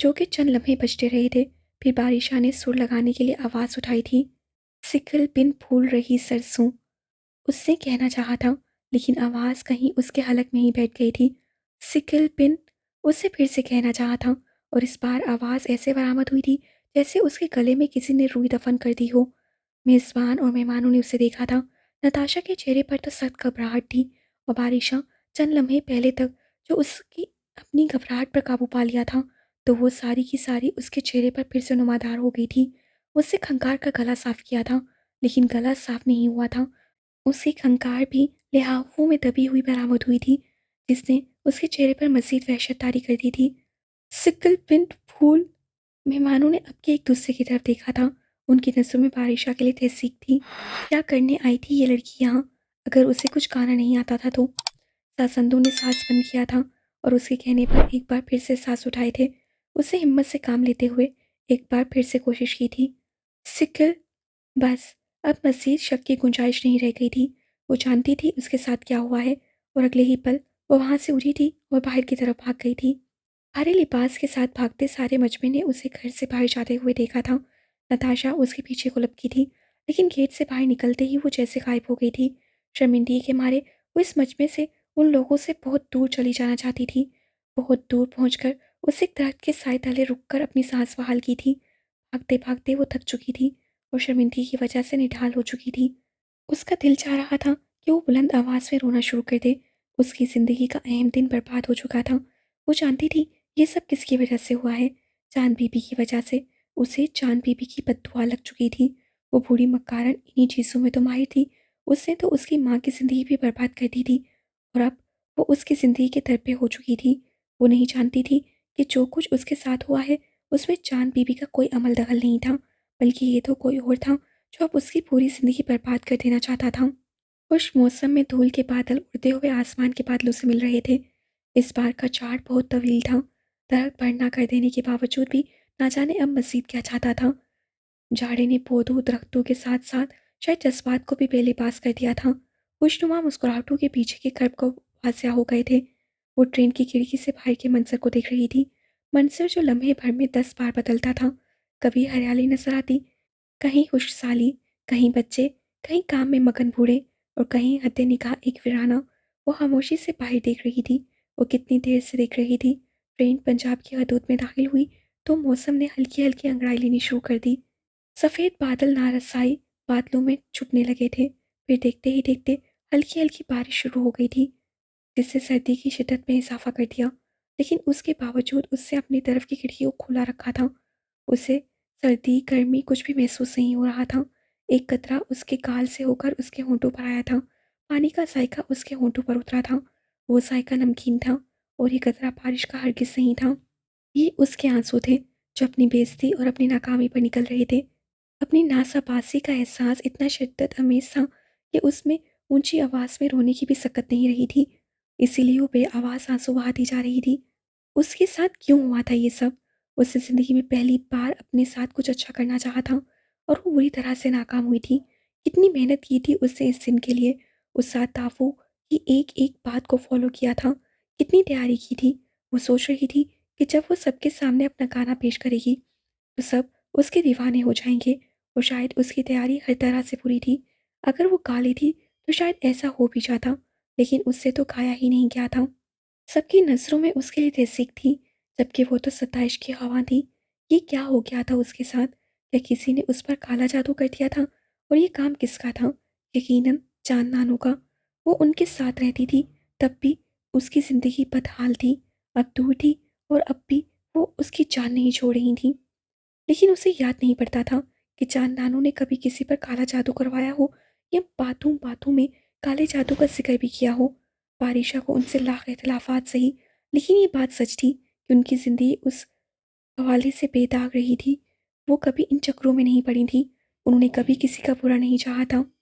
S1: जो कि चंद लम्हे बजते रहे थे। फिर बारिशा ने सुर लगाने के लिए आवाज़ उठाई थी। सिकल बिन फूल रही सरसों, उससे कहना चाहा था, लेकिन आवाज़ कहीं उसके हलक में ही बैठ गई थी। सिकल पिन, उसे फिर से कहना चाहा था और इस बार आवाज़ ऐसे बरामद हुई थी जैसे उसके गले में किसी ने रुई दफन कर दी हो। मेज़बान और मेहमानों ने उसे देखा था। नताशा के चेहरे पर तो सख्त घबराहट थी और बारिशा चंद लम्हे पहले तक जो उसकी अपनी घबराहट पर काबू पा लिया था, तो वो सारी की सारी उसके चेहरे पर फिर से नुमादार हो गई थी। उससे खंगार का गला साफ़ किया था, लेकिन गला साफ़ नहीं हुआ था। उसकी खंकार भी लिहाफों में दबी हुई बरामद हुई थी, जिसने उसके चेहरे पर मज़ीद वहशत तारी कर दी थी। सिकल पिंट फूल, मेहमानों ने अब के एक दूसरे की तरफ देखा था। उनकी नज़रों में बारिशा के लिए तहसीक थी। क्या करने आई थी ये लड़की यहाँ? अगर उसे कुछ गाना नहीं आता था तो? सासंदू ने साँस बंद किया था और उसके कहने पर एक बार फिर से साँस उठाए थे। उसे हिम्मत से काम लेते हुए एक बार फिर से कोशिश की थी। सिकल, बस, अब मज़ीद शक की गुंजाइश नहीं रह गई थी। वो जानती थी उसके साथ क्या हुआ है और अगले ही पल वो वहाँ से उठी थी और बाहर की तरफ भाग गई थी। भारी लिबास के साथ भागते सारे मजमे ने उसे घर से बाहर जाते हुए देखा था। नताशा उसके पीछे को लपकी थी, लेकिन गेट से बाहर निकलते ही वो जैसे गायब हो गई थी। शर्मिंदगी के मारे वो इस मजमे से, उन लोगों से बहुत दूर चली जाना चाहती थी। बहुत दूर पहुंचकर उसे एक दरख्त के साए तले रुककर अपनी सांस बहाल की थी। भागते-भागते वो थक चुकी थी और शर्मिंदगी की वजह से निढाल हो चुकी थी। उसका दिल चाह रहा था कि वो बुलंद आवाज़ में रोना शुरू कर दे। उसकी ज़िंदगी का अहम दिन बर्बाद हो चुका था। वो जानती थी ये सब किसकी वजह से हुआ है। चाँद बीबी की वजह से। उसे चाँद बीबी की बद्दुआ लग चुकी थी। वो बूढ़ी मक्कारन इन्हीं चीज़ों में तो माहिर थी। उसने तो उसकी माँ की ज़िंदगी भी बर्बाद कर दी थी और अब वो उसकी ज़िंदगी के दर पे हो चुकी थी। वो नहीं जानती थी कि जो कुछ उसके साथ हुआ है उसमें चाँद बीबी का कोई अमल दखल नहीं था, बल्कि ये तो कोई और था जो अब उसकी पूरी ज़िंदगी बर्बाद कर देना चाहता था। उस मौसम में धूल के बादल उड़ते हुए आसमान के बादलों से मिल रहे थे। इस बार का चार्ट बहुत तवील था। दरख्त बढ़ना कर देने के बावजूद भी ना जाने अब मज़ीद क्या चाहता था। झाड़ी ने पौधों दरख्तों के साथ साथ शायद जज्बात को भी बेलिबास कर दिया था। खुशनुमा मुस्कुराहटों के पीछे के कर्ब को वासिया हो गए थे। वो ट्रेन की खिड़की से बाहर के मंजर को देख रही थी। मंजर जो लम्हे भर में 10 बार बदलता था। कभी हरियाली नजर आती, कहीं खुशहाली, कहीं बच्चे, कहीं काम में मगन बूढ़े और कहीं हद्दे निगाह एक वीराना। वो खामोशी से बाहर देख रही थी। वो कितनी देर से देख रही थी। ट्रेन पंजाब की हदूद में दाखिल हुई तो मौसम ने हल्की हल्की अंगड़ाई लेनी शुरू कर दी। सफ़ेद बादल नारसाई बादलों में छुपने लगे थे। फिर देखते ही देखते हल्की हल्की बारिश शुरू हो गई थी, जिससे सर्दी की शिद्दत में इजाफा कर दिया। लेकिन उसके बावजूद उससे अपनी तरफ की खिड़की को खुला रखा था। उसे सर्दी गर्मी कुछ भी महसूस नहीं हो रहा था। एक कतरा उसके गाल से होकर उसके होंठों पर आया था। पानी का जायका उसके होंठों पर उतरा था। वो जायका नमकीन था और ये कतरा बारिश का हरगिज़ नहीं था। ये उसके आंसू थे, जो अपनी बेइज्जती और अपनी नाकामी पर निकल रहे थे। अपनी नासाबासी का एहसास इतना शिद्दत अमेज़ था कि उसमें ऊंची आवाज़ में रोने की भी सकत नहीं रही थी। इसीलिए वो बेआवाज़ आंसू बहाती जा रही थी। उसके साथ क्यों हुआ था ये सब? उसने ज़िंदगी में पहली बार अपने साथ कुछ अच्छा करना चाहा था और वो बुरी तरह से नाकाम हुई थी। कितनी मेहनत की थी उसने इस दिन के लिए, उस साथ ताफू की एक-एक बात को फ़ॉलो किया था। कितनी तैयारी की थी। वो सोच रही थी कि जब वो सबके सामने अपना गाना पेश करेगी, तो सब उसके दीवाने हो जाएँगे और शायद उसकी तैयारी हर तरह से पूरी थी। अगर वो गा लेती, तो शायद ऐसा हो भी जाता, लेकिन उससे तो गाया ही नहीं गया था। सबकी नज़रों में उसके लिए तहसीक थी, जबकि वो तो सताइश की हवा थी। ये क्या हो गया था उसके साथ? क्या किसी ने उस पर काला जादू कर दिया था? और ये काम किसका था? यकीनन चांद नानू का। वो उनके साथ रहती थी, तब भी उसकी ज़िंदगी बदहाल थी। अब दूर थी और अब भी वो उसकी जान नहीं छोड़ रही थी। लेकिन उसे याद नहीं पड़ता था कि चांद नानू ने कभी किसी पर काला जादू करवाया हो या बातों बातों में काले जादू का जिक्र भी किया हो। बारिशा को उनसे लाख इख्तलाफात सही, लेकिन ये बात सच थी कि उनकी ज़िंदगी उस हवाले से बेदाग रही थी। वो कभी इन चक्रों में नहीं पड़ी थी। उन्होंने कभी किसी का बुरा नहीं चाहा था।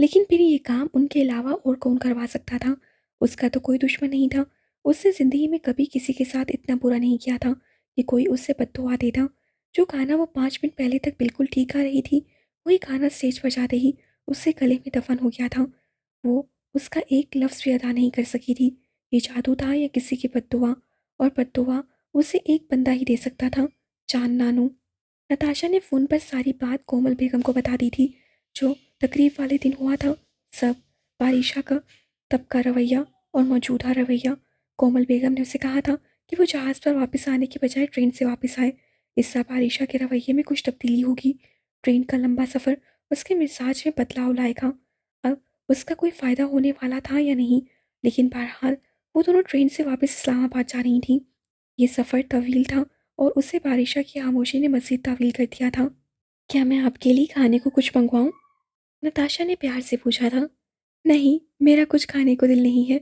S1: लेकिन फिर ये काम उनके अलावा और कौन करवा सकता था? उसका तो कोई दुश्मन नहीं था। उसने ज़िंदगी में कभी किसी के साथ इतना बुरा नहीं किया था कि कोई उससे बद्दुआ देता। जो गाना वो 5 मिनट पहले तक बिल्कुल ठीक गा रही थी, वही गाना स्टेज पर जाते ही उससे गले में दफन हो गया था। वो उसका एक लफ्ज़ भी अदा नहीं कर सकी थी। ये जादू था या किसी की बद्दुआ, और बद्दुआ उसे एक बंदा ही दे सकता था, चांद नानू। नताशा ने फ़ोन पर सारी बात कोमल बेगम को बता दी थी। जो तकरीब वाले दिन हुआ था, सब, बारिशा का तब का रवैया और मौजूदा रवैया। कोमल बेगम ने उसे कहा था कि वो जहाज़ पर वापस आने के बजाय ट्रेन से वापस आए। इससे बारिशा के रवैये में कुछ तब्दीली होगी। ट्रेन का लंबा सफ़र उसके मिजाज में बदलाव लाएगा। अब उसका कोई फ़ायदा होने वाला था या नहीं, लेकिन बहरहाल वो दोनों ट्रेन से वापस इस्लामाबाद जा रही थीं। ये सफ़र तवील था और उसे बारिशा की खामोशी ने मज़ीद तावील कर दिया था। क्या मैं आपके लिए खाने को कुछ मंगवाऊँ? नताशा ने प्यार से पूछा था। नहीं, मेरा कुछ खाने को दिल नहीं है।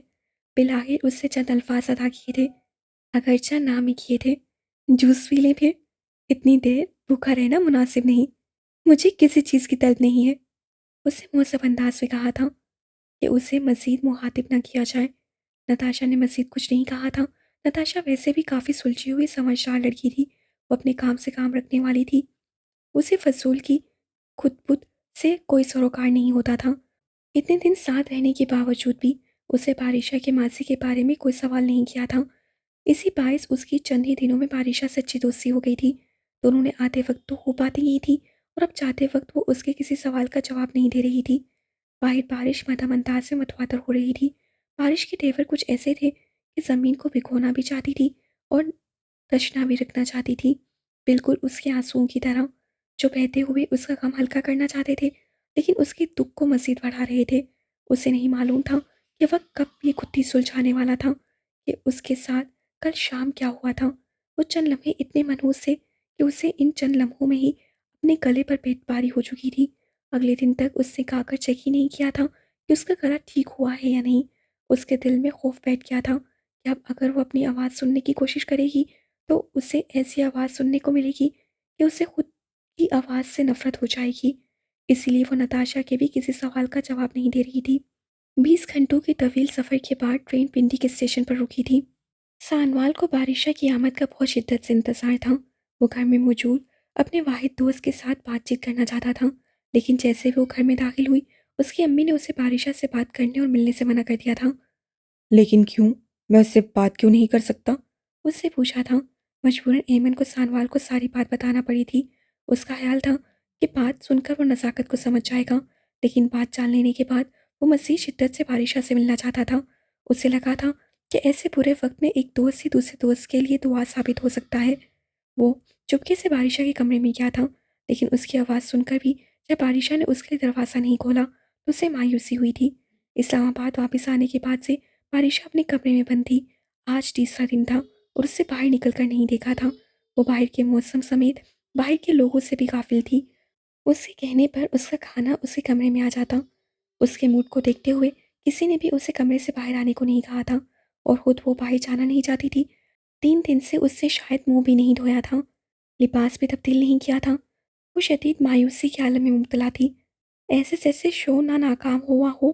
S1: बिलाहिर उससे चंद अल्फाज अदा किए थे, अगरचा नाम ही किए थे। जूस पी लें फिर? इतनी देर भूखा रहना मुनासिब नहीं। मुझे किसी चीज़ की तलब नहीं है। उसने मुहज़्ज़ब अंदाज में कहा था कि उसे मज़ीद मुखातिब न किया जाए। नताशा ने मज़ीद कुछ नहीं कहा था। नताशा वैसे भी काफ़ी सुलझी हुई समझदार लड़की थी। वो अपने काम से काम रखने वाली थी। उसे फ़ज़ूल की खुद-बुद से कोई सरोकार नहीं होता था। इतने दिन साथ रहने के बावजूद भी उसे बारिशा के मासी के बारे में कोई सवाल नहीं किया था। इसी बाइस उसकी चंद ही दिनों में बारिशा से अच्छी दोस्ती हो गई थी। दोनों ने आते वक्त तो खूब बातें की थी और अब जाते वक्त वो उसके किसी सवाल का जवाब नहीं दे रही थी। बाहर बारिश मध्यम अंदाज में मतवातर हो रही थी। बारिश के तेवर कुछ ऐसे थे कि ज़मीन को भिगोना भी चाहती थी और तशना भी रखना चाहती थी, बिल्कुल उसके आंसुओं की तरह, जो बहते हुए उसका गम हल्का करना चाहते थे, लेकिन उसके दुख को मज़ीद बढ़ा रहे थे। उसे नहीं मालूम था कि वह कब ये खुद ही सुलझाने वाला था, कि उसके साथ कल शाम क्या हुआ था। वो चंद लम्हे इतने मनहूस थे कि उसे इन चंद लम्हों में ही अपने गले पर बेतबारी हो चुकी थी। अगले दिन तक उसने गाकर चेक ही नहीं किया था कि उसका गला ठीक हुआ है या नहीं। उसके दिल में खौफ बैठ गया था कि अब अगर वो अपनी आवाज़ सुनने की कोशिश करेगी, तो उसे ऐसी आवाज़ सुनने को मिलेगी कि उसे खुद की आवाज़ से नफ़रत हो जाएगी। इसीलिए वो नताशा के भी किसी सवाल का जवाब नहीं दे रही थी। 20 घंटों के तवील सफ़र के बाद ट्रेन पिंडी के स्टेशन पर रुकी थी। सानवाल को बारिशा की आमद का बहुत शिद्दत से इंतज़ार था। वो घर में मौजूद अपने वाहिद दोस्त के साथ बातचीत करना चाहता था, लेकिन जैसे वो घर में दाखिल हुई, उसकी अम्मी ने उसे बारिशा से बात करने और मिलने से मना कर दिया था। लेकिन क्यों? मैं उससे बात क्यों नहीं कर सकता? उससे पूछा था। मजबूरन ऐमन को सानवाल को सारी बात बताना पड़ी थी। उसका ख्याल था कि बात सुनकर वो नज़ाकत को समझ जाएगा, लेकिन बात जान लेने के बाद वो मज़ीद शिद्दत से बारिशा से मिलना चाहता था। उसे लगा था कि ऐसे बुरे वक्त में एक दोस्त ही दूसरे दोस्त के लिए दुआ साबित हो सकता है। वो चुपके से बारिशा के कमरे में गया था, लेकिन उसकी आवाज़ सुनकर भी जब बारिशा ने उसके लिए दरवाज़ा नहीं खोला, तो उसे मायूसी हुई थी। इस्लामाबाद वापस आने के बाद से बारिशा अपने कमरे में बंद थी। आज तीसरा दिन था और उससे बाहर निकल कर नहीं देखा था। वो बाहर के मौसम समेत बाहर के लोगों से भी गाफिल थी। उसके कहने पर उसका खाना उसके कमरे में आ जाता। उसके मूड को देखते हुए किसी ने भी उसे कमरे से बाहर आने को नहीं कहा था और खुद वो बाहर जाना नहीं चाहती थी। 3 दिन से उससे शायद मुँह भी नहीं धोया था, लिबास भी तब्दील नहीं किया था। वो शदीद मायूसी के आलम में मुब्तला थी। ऐसे जैसे शो ना नाकाम हुआ हो,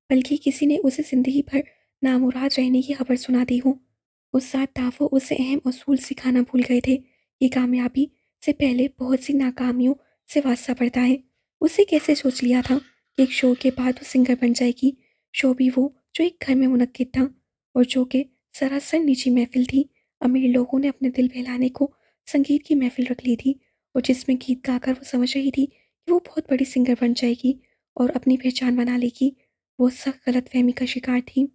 S1: बल्कि किसी ने उसे ज़िंदगी भर नामुराद रहने की खबर सुना दी हो। उस साथ ताफ़ो उसे अहम असूल सिखाना भूल गए थे कि कामयाबी से पहले बहुत सी नाकामियों से वास्ता पड़ता है। उसे कैसे सोच लिया था कि एक शो के बाद वो सिंगर बन जाएगी, शो भी वो जो एक घर में मुनक्किद था और जो कि सरासर निजी महफिल थी। अमीर लोगों ने अपने दिल बहलाने को संगीत की महफिल रख ली थी और जिसमें गीत गाकर वो समझ रही थी कि वो बहुत बड़ी सिंगर बन जाएगी और अपनी पहचान बना लेगी। वो सख्त गलतफहमी का शिकार थी।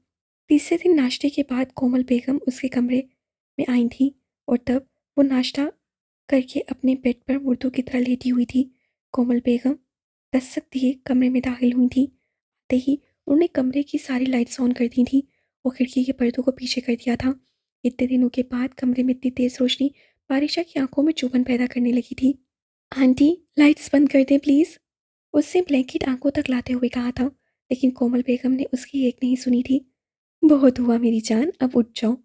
S1: तीसरे दिन नाश्ते के बाद कोमल बेगम उसके कमरे में आई थी और तब वो नाश्ता करके अपने बेड पर मुर्दों की तरह लेटी हुई थी। कोमल बेगम दस्तक दिए कमरे में दाखिल हुई थी। आते ही उन्होंने कमरे की सारी लाइट्स ऑन कर दी थी और खिड़की के पर्दों को पीछे कर दिया था। इतने दिनों के बाद कमरे में इतनी तेज रोशनी बारिशा की आंखों में चुभन पैदा करने लगी थी। आंटी, लाइट्स बंद कर दें प्लीज़। उसने ब्लैंकेट आंखों तक लाते हुए कहा था, लेकिन कोमल बेगम ने उसकी एक नहीं सुनी थी। बहुत हुआ मेरी जान, अब उठ जाओ,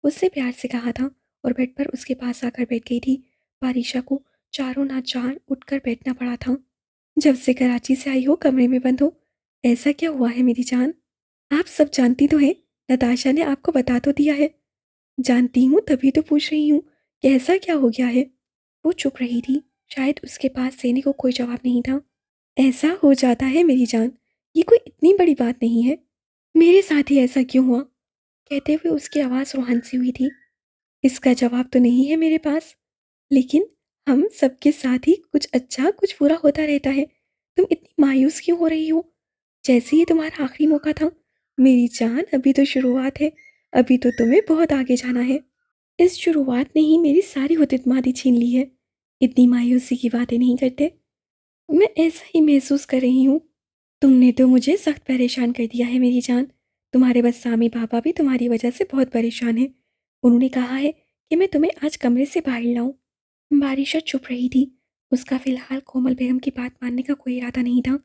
S1: उसने प्यार से कहा था और बेड पर उसके पास आकर बैठ गई थी। बारिशा को चारों नाचार उठकर बैठना पड़ा था। जब से कराची से आई हो कमरे में बंद हो, ऐसा क्या हुआ है मेरी जान? आप सब जानती तो हैं, नताशा ने आपको बता तो दिया है। जानती हूँ तभी तो पूछ रही हूँ कि ऐसा क्या हो गया है। वो चुप रही थी, शायद उसके पास देने को कोई जवाब नहीं था। ऐसा हो जाता है मेरी जान, ये कोई इतनी बड़ी बात नहीं है। मेरे साथ ही ऐसा क्यों हुआ? कहते हुए उसकी आवाज़ रूहान सी हुई थी। इसका जवाब तो नहीं है मेरे पास, लेकिन हम सबके साथ ही कुछ अच्छा कुछ बुरा होता रहता है। तुम इतनी मायूस क्यों हो रही हो? जैसे ये तुम्हारा आखिरी मौका था। मेरी जान, अभी तो शुरुआत है, अभी तो तुम्हें बहुत आगे जाना है। इस शुरुआत ने ही मेरी सारी हुत्तमादी छीन ली है। इतनी मायूसी की बातें नहीं करते। मैं ऐसा ही महसूस कर रही हूँ। तुमने तो मुझे सख्त परेशान कर दिया है मेरी जान। तुम्हारे बस्सामी पापा भी तुम्हारी वजह से बहुत परेशान हैं। उन्होंने कहा है कि मैं तुम्हें आज कमरे से बाहर लाऊं। बारिशा चुप रही थी। उसका फिलहाल कोमल बेगम की बात मानने का कोई इरादा नहीं था।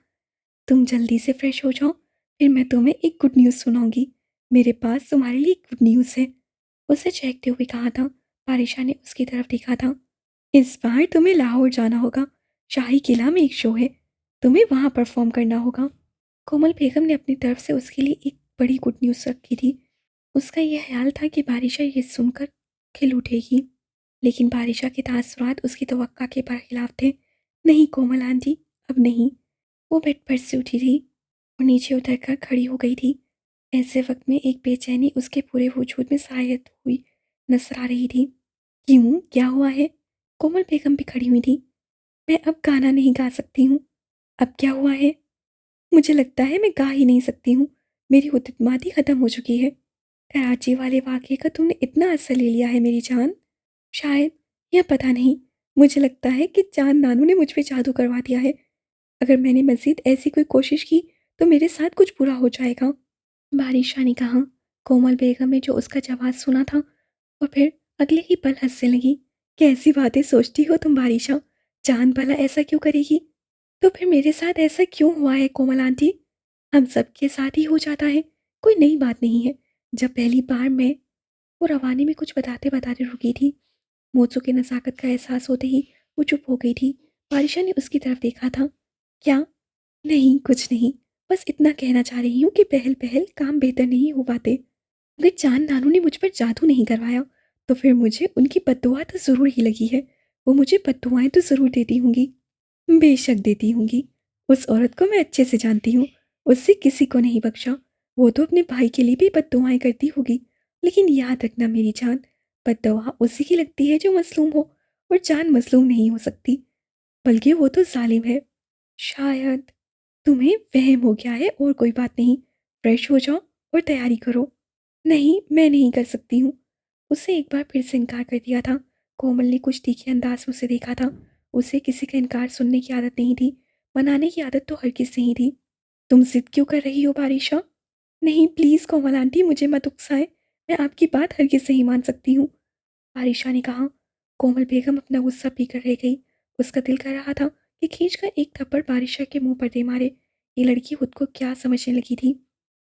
S1: तुम जल्दी से फ्रेश हो जाओ, फिर मैं तुम्हें एक गुड न्यूज़ सुनाऊंगी। मेरे पास तुम्हारे लिए एक गुड न्यूज़ है, उसे चहकते हुए कहा था। बारिशा ने उसकी तरफ देखा था। इस बार तुम्हें लाहौर जाना होगा। शाही किला में एक शो है, तुम्हें वहाँ परफॉर्म करना होगा। कोमल बेगम ने अपनी तरफ से उसके लिए एक बड़ी गुड न्यूज़ रखी थी। उसका यह ख्याल था कि बारिशा ये सुनकर खिल उठेगी, लेकिन बारिशा के तासुरात उसकी तवक्का के बरखिलाफ थे। नहीं कोमल आंटी, अब नहीं। वो बेड पर से उठी थी और नीचे उतरकर खड़ी हो गई थी। ऐसे वक्त में एक बेचैनी उसके पूरे वजूद में सायत हुई नजर आ रही थी। क्यों, क्या हुआ है? कोमल बेगम भी खड़ी हुई थी। मैं अब गाना नहीं गा सकती हूँ। अब क्या हुआ है? मुझे लगता है मैं गा ही नहीं सकती हूँ। मेरी हुत्तमादी खत्म हो चुकी है। कराची वाले वाक़ये का तुमने इतना असर ले लिया है मेरी जान। शायद, या पता नहीं, मुझे लगता है कि चांद नानू ने मुझ पे जादू करवा दिया है। अगर मैंने मज़ीद ऐसी कोई कोशिश की तो मेरे साथ कुछ बुरा हो जाएगा। बारिशा ने कहा। कोमल बेगम ने जो उसका जवाब सुना था और फिर अगले ही पल हंसने लगी। कैसी बातें सोचती हो तुम बारिशा? चांद भला ऐसा क्यों करेगी? तो फिर मेरे साथ ऐसा क्यों हुआ है कोमल आंटी? हम सबके साथ ही हो जाता है, कोई नई बात नहीं है। जब पहली बार मैं, वो रवानी में कुछ बताते बताते रुकी थी। मोचों की नज़ाकत का एहसास होते ही वो चुप हो गई थी। बारिशा ने उसकी तरफ देखा था। क्या? नहीं, कुछ नहीं। बस इतना कहना चाह रही हूँ कि पहल-पहल काम बेहतर नहीं हो पाते। अगर चाँद नानू ने मुझ पर जादू नहीं करवाया, तो फिर मुझे उनकी बद्दुआ तो ज़रूर ही लगी है। वो मुझे बद्दुआएँ तो ज़रूर देती होंगी। बेशक देती होंगी। उस औरत को मैं अच्छे से जानती हूँ। उससे किसी को नहीं बख्शा। वो तो अपने भाई के लिए भी बद्दुआएँ करती होगी। लेकिन याद रखना मेरी जान, बद्दुआ उसी की लगती है जो मज़लूम हो, और जान मज़लूम नहीं हो सकती, बल्कि वो तो ज़ालिम है। शायद तुम्हें वहम हो गया है और कोई बात नहीं। फ्रेश हो जाओ और तैयारी करो। नहीं, मैं नहीं कर सकती हूँ। उसने एक बार फिर से इनकार कर दिया था। कोमल ने कुछ तीखे अंदाज में उसे देखा था। उसे किसी का इनकार सुनने की आदत नहीं थी। मनाने की आदत तो हर किसी नहीं थी। तुम जिद क्यों कर रही हो बारिशा? नहीं प्लीज़ कोमल आंटी, मुझे मत उकसाएं। मैं आपकी बात हरगिज़ नहीं मान सकती हूँ, आरिशा ने कहा। कोमल बेगम अपना गुस्सा पीकर रह गई। उसका दिल कर रहा था कि खींचकर एक थप्पड़ बारिशा के मुंह पर दे मारे। ये लड़की खुद को क्या समझने लगी थी?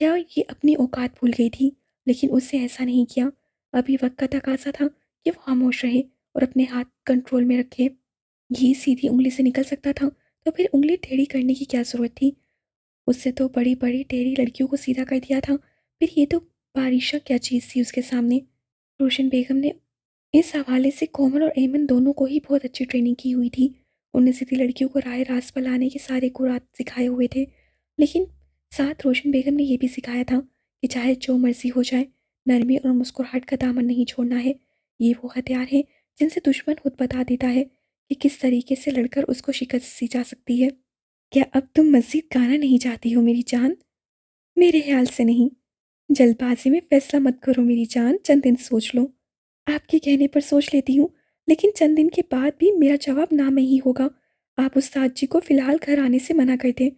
S1: क्या ये अपनी औकात भूल गई थी? लेकिन उसने ऐसा नहीं किया। अभी वक्त का तकाजा था कि वो खामोश रहे और अपने हाथ कंट्रोल में रखे। घी सीधी उंगली से निकल सकता था, तो फिर उंगली टेढ़ी करने की क्या जरूरत थी? उससे तो बड़ी बड़ी टेढ़ी लड़कियों को सीधा कर दिया था। फिर ये तो बारिशा क्या चीज़ थी उसके सामने? रोशन बेगम ने इस हवाले से कोमल और एमन दोनों को ही बहुत अच्छी ट्रेनिंग की हुई थी। उन्हें सीधी लड़कियों को राह रास्त पर लाने के सारे गुरात सिखाए हुए थे। लेकिन साथ रोशन बेगम ने यह भी सिखाया था कि चाहे जो मर्जी हो जाए, नरमी और मुस्कुराहट का दामन नहीं छोड़ना है। ये वो हथियार हैं जिनसे दुश्मन खुद बता देता है कि किस तरीके से लड़कर उसको शिकस्त सी जा सकती है। क्या अब तुम मज़ीद गाना नहीं चाहती हो मेरी जान? मेरे ख़्याल से नहीं। जल्दबाज़ी में फ़ैसला मत करो मेरी जान, चंद दिन सोच लो। आपके कहने पर सोच लेती हूँ, लेकिन चंद दिन के बाद भी मेरा जवाब ना में ही होगा। आप उस्ताद जी को फ़िलहाल घर आने से मना कर दें।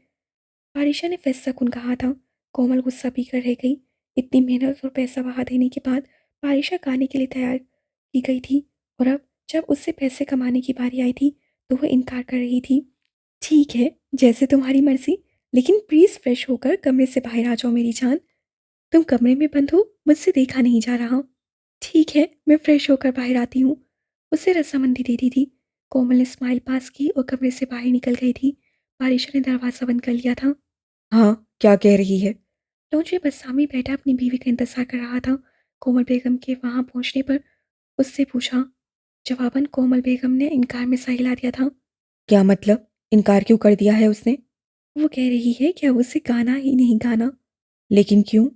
S1: आरिशा ने फ़ैसला-कुन कहा था। कोमल गुस्सा पीकर रह गई। इतनी मेहनत और पैसा बहा देने के बाद आरिशा गाने के लिए तैयार की गई थी, और अब जब उससे पैसे कमाने की बारी आई थी, तो वह इनकार कर रही थी। ठीक है, जैसे तुम्हारी मर्ज़ी, लेकिन प्लीज़ फ्रेश होकर कमरे से बाहर आ जाओ मेरी जान। तुम कमरे में बंद हो, मुझसे देखा नहीं जा रहा। ठीक है, मैं फ्रेश होकर बाहर आती हूँ। उसे रजामंदी दे दी थी। कोमल ने स्माइल पास की और कमरे से बाहर निकल गई थी। बारिशा ने दरवाज़ा बंद कर लिया था। हाँ, क्या कह रही है? लॉन्च में बस्सामी बैठा अपनी बीवी का इंतजार कर रहा था। कोमल बेगम के वहाँ पहुँचने पर उससे पूछा। जवाबन कोमल बेगम ने इनकार में सा हिला दिया था। क्या मतलब? इनकार क्यों कर दिया है उसने? वो कह रही है कि अब उसे गाना ही नहीं गाना। लेकिन क्यों?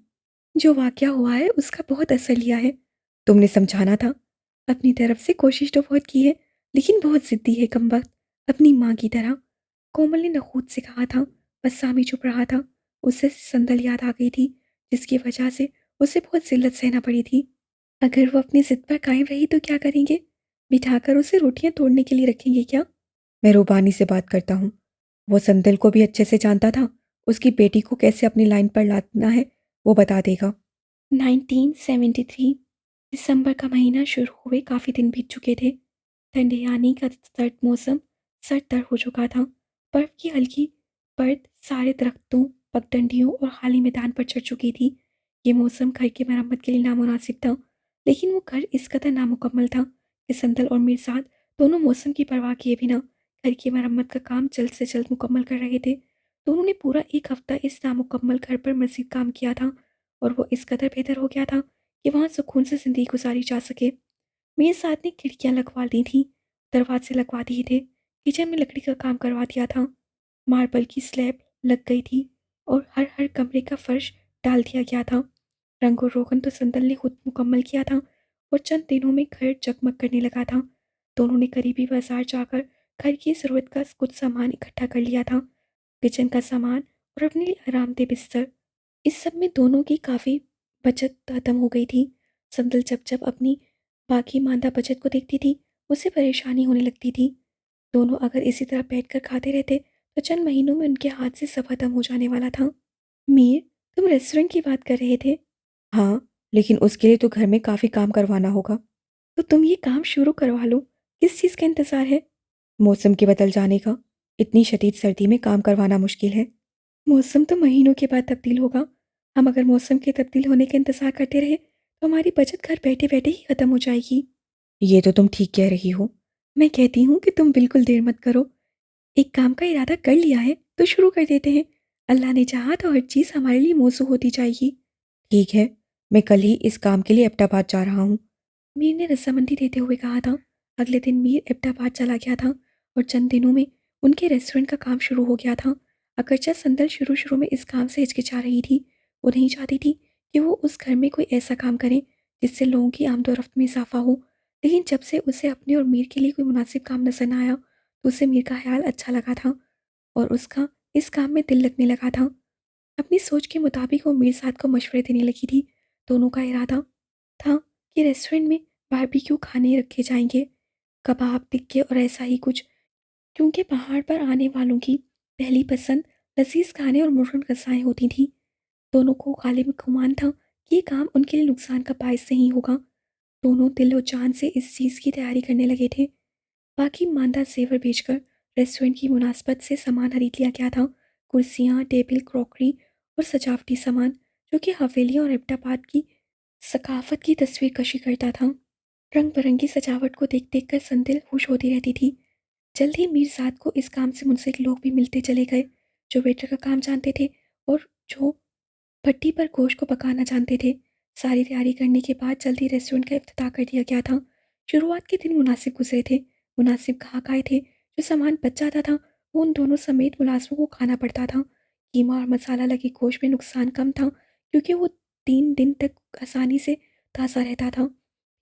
S1: जो वाक़या हुआ है उसका बहुत असर लिया है। तुमने समझाना था। अपनी तरफ से कोशिश तो बहुत की है, लेकिन बहुत ज़िद्दी है कमबख्त, अपनी माँ की तरह। कोमल ने नखुद से कहा था। बस सामी चुप रहा था। उसे संदल याद आ गई थी, जिसकी वजह से उसे बहुत ज़िल्लत सहना पड़ी थी। अगर वो अपनी ज़िद पर कायम रही तो क्या करेंगे? बिठाकर उसे रोटियाँ तोड़ने के लिए रखेंगे क्या? मैं रूबानी से बात करता हूँ। वो संदल को भी अच्छे से जानता था। उसकी बेटी को कैसे अपनी लाइन पर लाना है, वो बता देगा। 1973 दिसंबर का महीना शुरू हुए काफ़ी दिन बीत चुके थे। ठंडियानी का सर्द मौसम सरतर हो चुका था। बर्फ की हल्की परत सारे दरख्तों, पगडंडियों और खाली मैदान पर चढ़ चुकी थी। ये मौसम घर की मरम्मत के लिए नामुनासिब था, लेकिन वो घर इस कदर नामुकम्मल था कि संदल और मिर्जाद दोनों मौसम की परवाह किए बिना घर की मरम्मत का काम जल्द से जल्द मुकम्मल कर रहे थे। दोनों ने पूरा एक हफ्ता इस नामुकम्मल घर पर मज़ीद काम किया था, और वो इस कदर बेहतर हो गया था कि वहाँ सुकून से ज़िंदगी गुजारी जा सके। मेरे साथ ने खिड़कियाँ लगवा दी थीं, दरवाजे लगवा दिए थे, किचन में लकड़ी का काम करवा दिया था, मार्बल की स्लैब लग गई थी, और हर हर कमरे का फर्श डाल दिया गया था। रंग और रोगन तो संदल ने खुद मुकम्मल किया था, और चंद दिनों में घर जगमग करने लगा था। दोनों ने करीबी बाजार जाकर घर की ज़रूरत का कुछ सामान इकट्ठा कर लिया था, किचन का सामान और अपने लिए आरामदेह बिस्तर। इस सब में दोनों की काफ़ी बचत खत्म हो गई थी। संदल जब जब अपनी बाकी मांदा बचत को देखती थी, उसे परेशानी होने लगती थी। दोनों अगर इसी तरह बैठकर खाते रहते, तो चंद महीनों में उनके हाथ से सब खत्म हो जाने वाला था। मीर, तुम रेस्टोरेंट की बात कर रहे थे? हाँ, लेकिन उसके लिए तो घर में काफ़ी काम करवाना होगा। तो तुम ये काम शुरू करवा लो। किस चीज़ का इंतज़ार है? मौसम के बदल जाने का। इतनी शदीद सर्दी में काम करवाना मुश्किल है। मौसम तो महीनों के बाद तब्दील होगा। हम अगर मौसम के तब्दील होने का इंतज़ार करते रहे, तो हमारी बचत घर बैठे-बैठे ही ख़त्म हो जाएगी। ये तो तुम ठीक कह रही हो। मैं कहती हूँ कि तुम बिल्कुल देर मत करो। एक काम का इरादा कर लिया है तो शुरू कर देते हैं। अल्लाह ने चाहा तो हर चीज़ हमारे लिए मौसू होती जाएगी। ठीक है, मैं कल ही इस काम के लिए एबटाबाद जा रहा हूँ। मीर ने रजामंदी देते हुए कहा था। अगले दिन मीर एबटाबाद चला गया था और चंद दिनों में उनके रेस्टोरेंट का काम शुरू हो गया था। अगरचे संदल शुरू शुरू में इस काम से हिचकिचा रही थी। वो नहीं चाहती थी कि वो उस घर में कोई ऐसा काम करे जिससे लोगों की आमदोरफ्त में इजाफा हो। लेकिन जब से उसे अपने और मीर के लिए कोई मुनासिब काम नजर न आया तो उसे मीर का ख्याल अच्छा लगा था और उसका इस काम में दिल लगने लगा था। अपनी सोच के मुताबिक वो मीर साहब को मशवरे देने लगी थी। दोनों का इरादा था कि रेस्टोरेंट में बारबेक्यू खाने रखे जाएंगे, कबाब, टिक्के और ऐसा ही कुछ, क्योंकि पहाड़ पर आने वालों की पहली पसंद लजीज खाने और मुर्गन कसाएँ होती थीं। दोनों को गालिब गुमान था कि ये काम उनके लिए नुकसान का बायस नहीं होगा। दोनों दिल और जान से इस चीज़ की तैयारी करने लगे थे। बाकी मांदा ज़ेवर बेचकर रेस्टोरेंट की मुनासबत से सामान खरीद लिया गया था। कुर्सियाँ, टेबल, क्रॉकरी और सजावटी सामान, जो कि हवेलियाँ और एबटाबाद की सकाफत की तस्वीर कशी करता था। रंग बिरंगी सजावट को देख देख कर संदिल खुश होती रहती थी। जल्द ही मीरजाद को इस काम से मुंसलिक लोग भी मिलते चले गए, जो वेटर का काम जानते थे और जो भट्टी पर गोश्त को पकाना जानते थे। सारी तैयारी करने के बाद जल्दी रेस्टोरेंट का इफ्तिताह कर दिया गया था। शुरुआत के दिन मुनासिब गुजरे थे। मुनासिब ग्राहक आए थे। जो सामान बच जाता था वो उन दोनों समेत मुलाजमों को खाना पड़ता था। कीमा और मसाला लगे गोश्त में नुकसान कम था, क्योंकि वो 3 दिन तक आसानी से ताज़ा रहता था।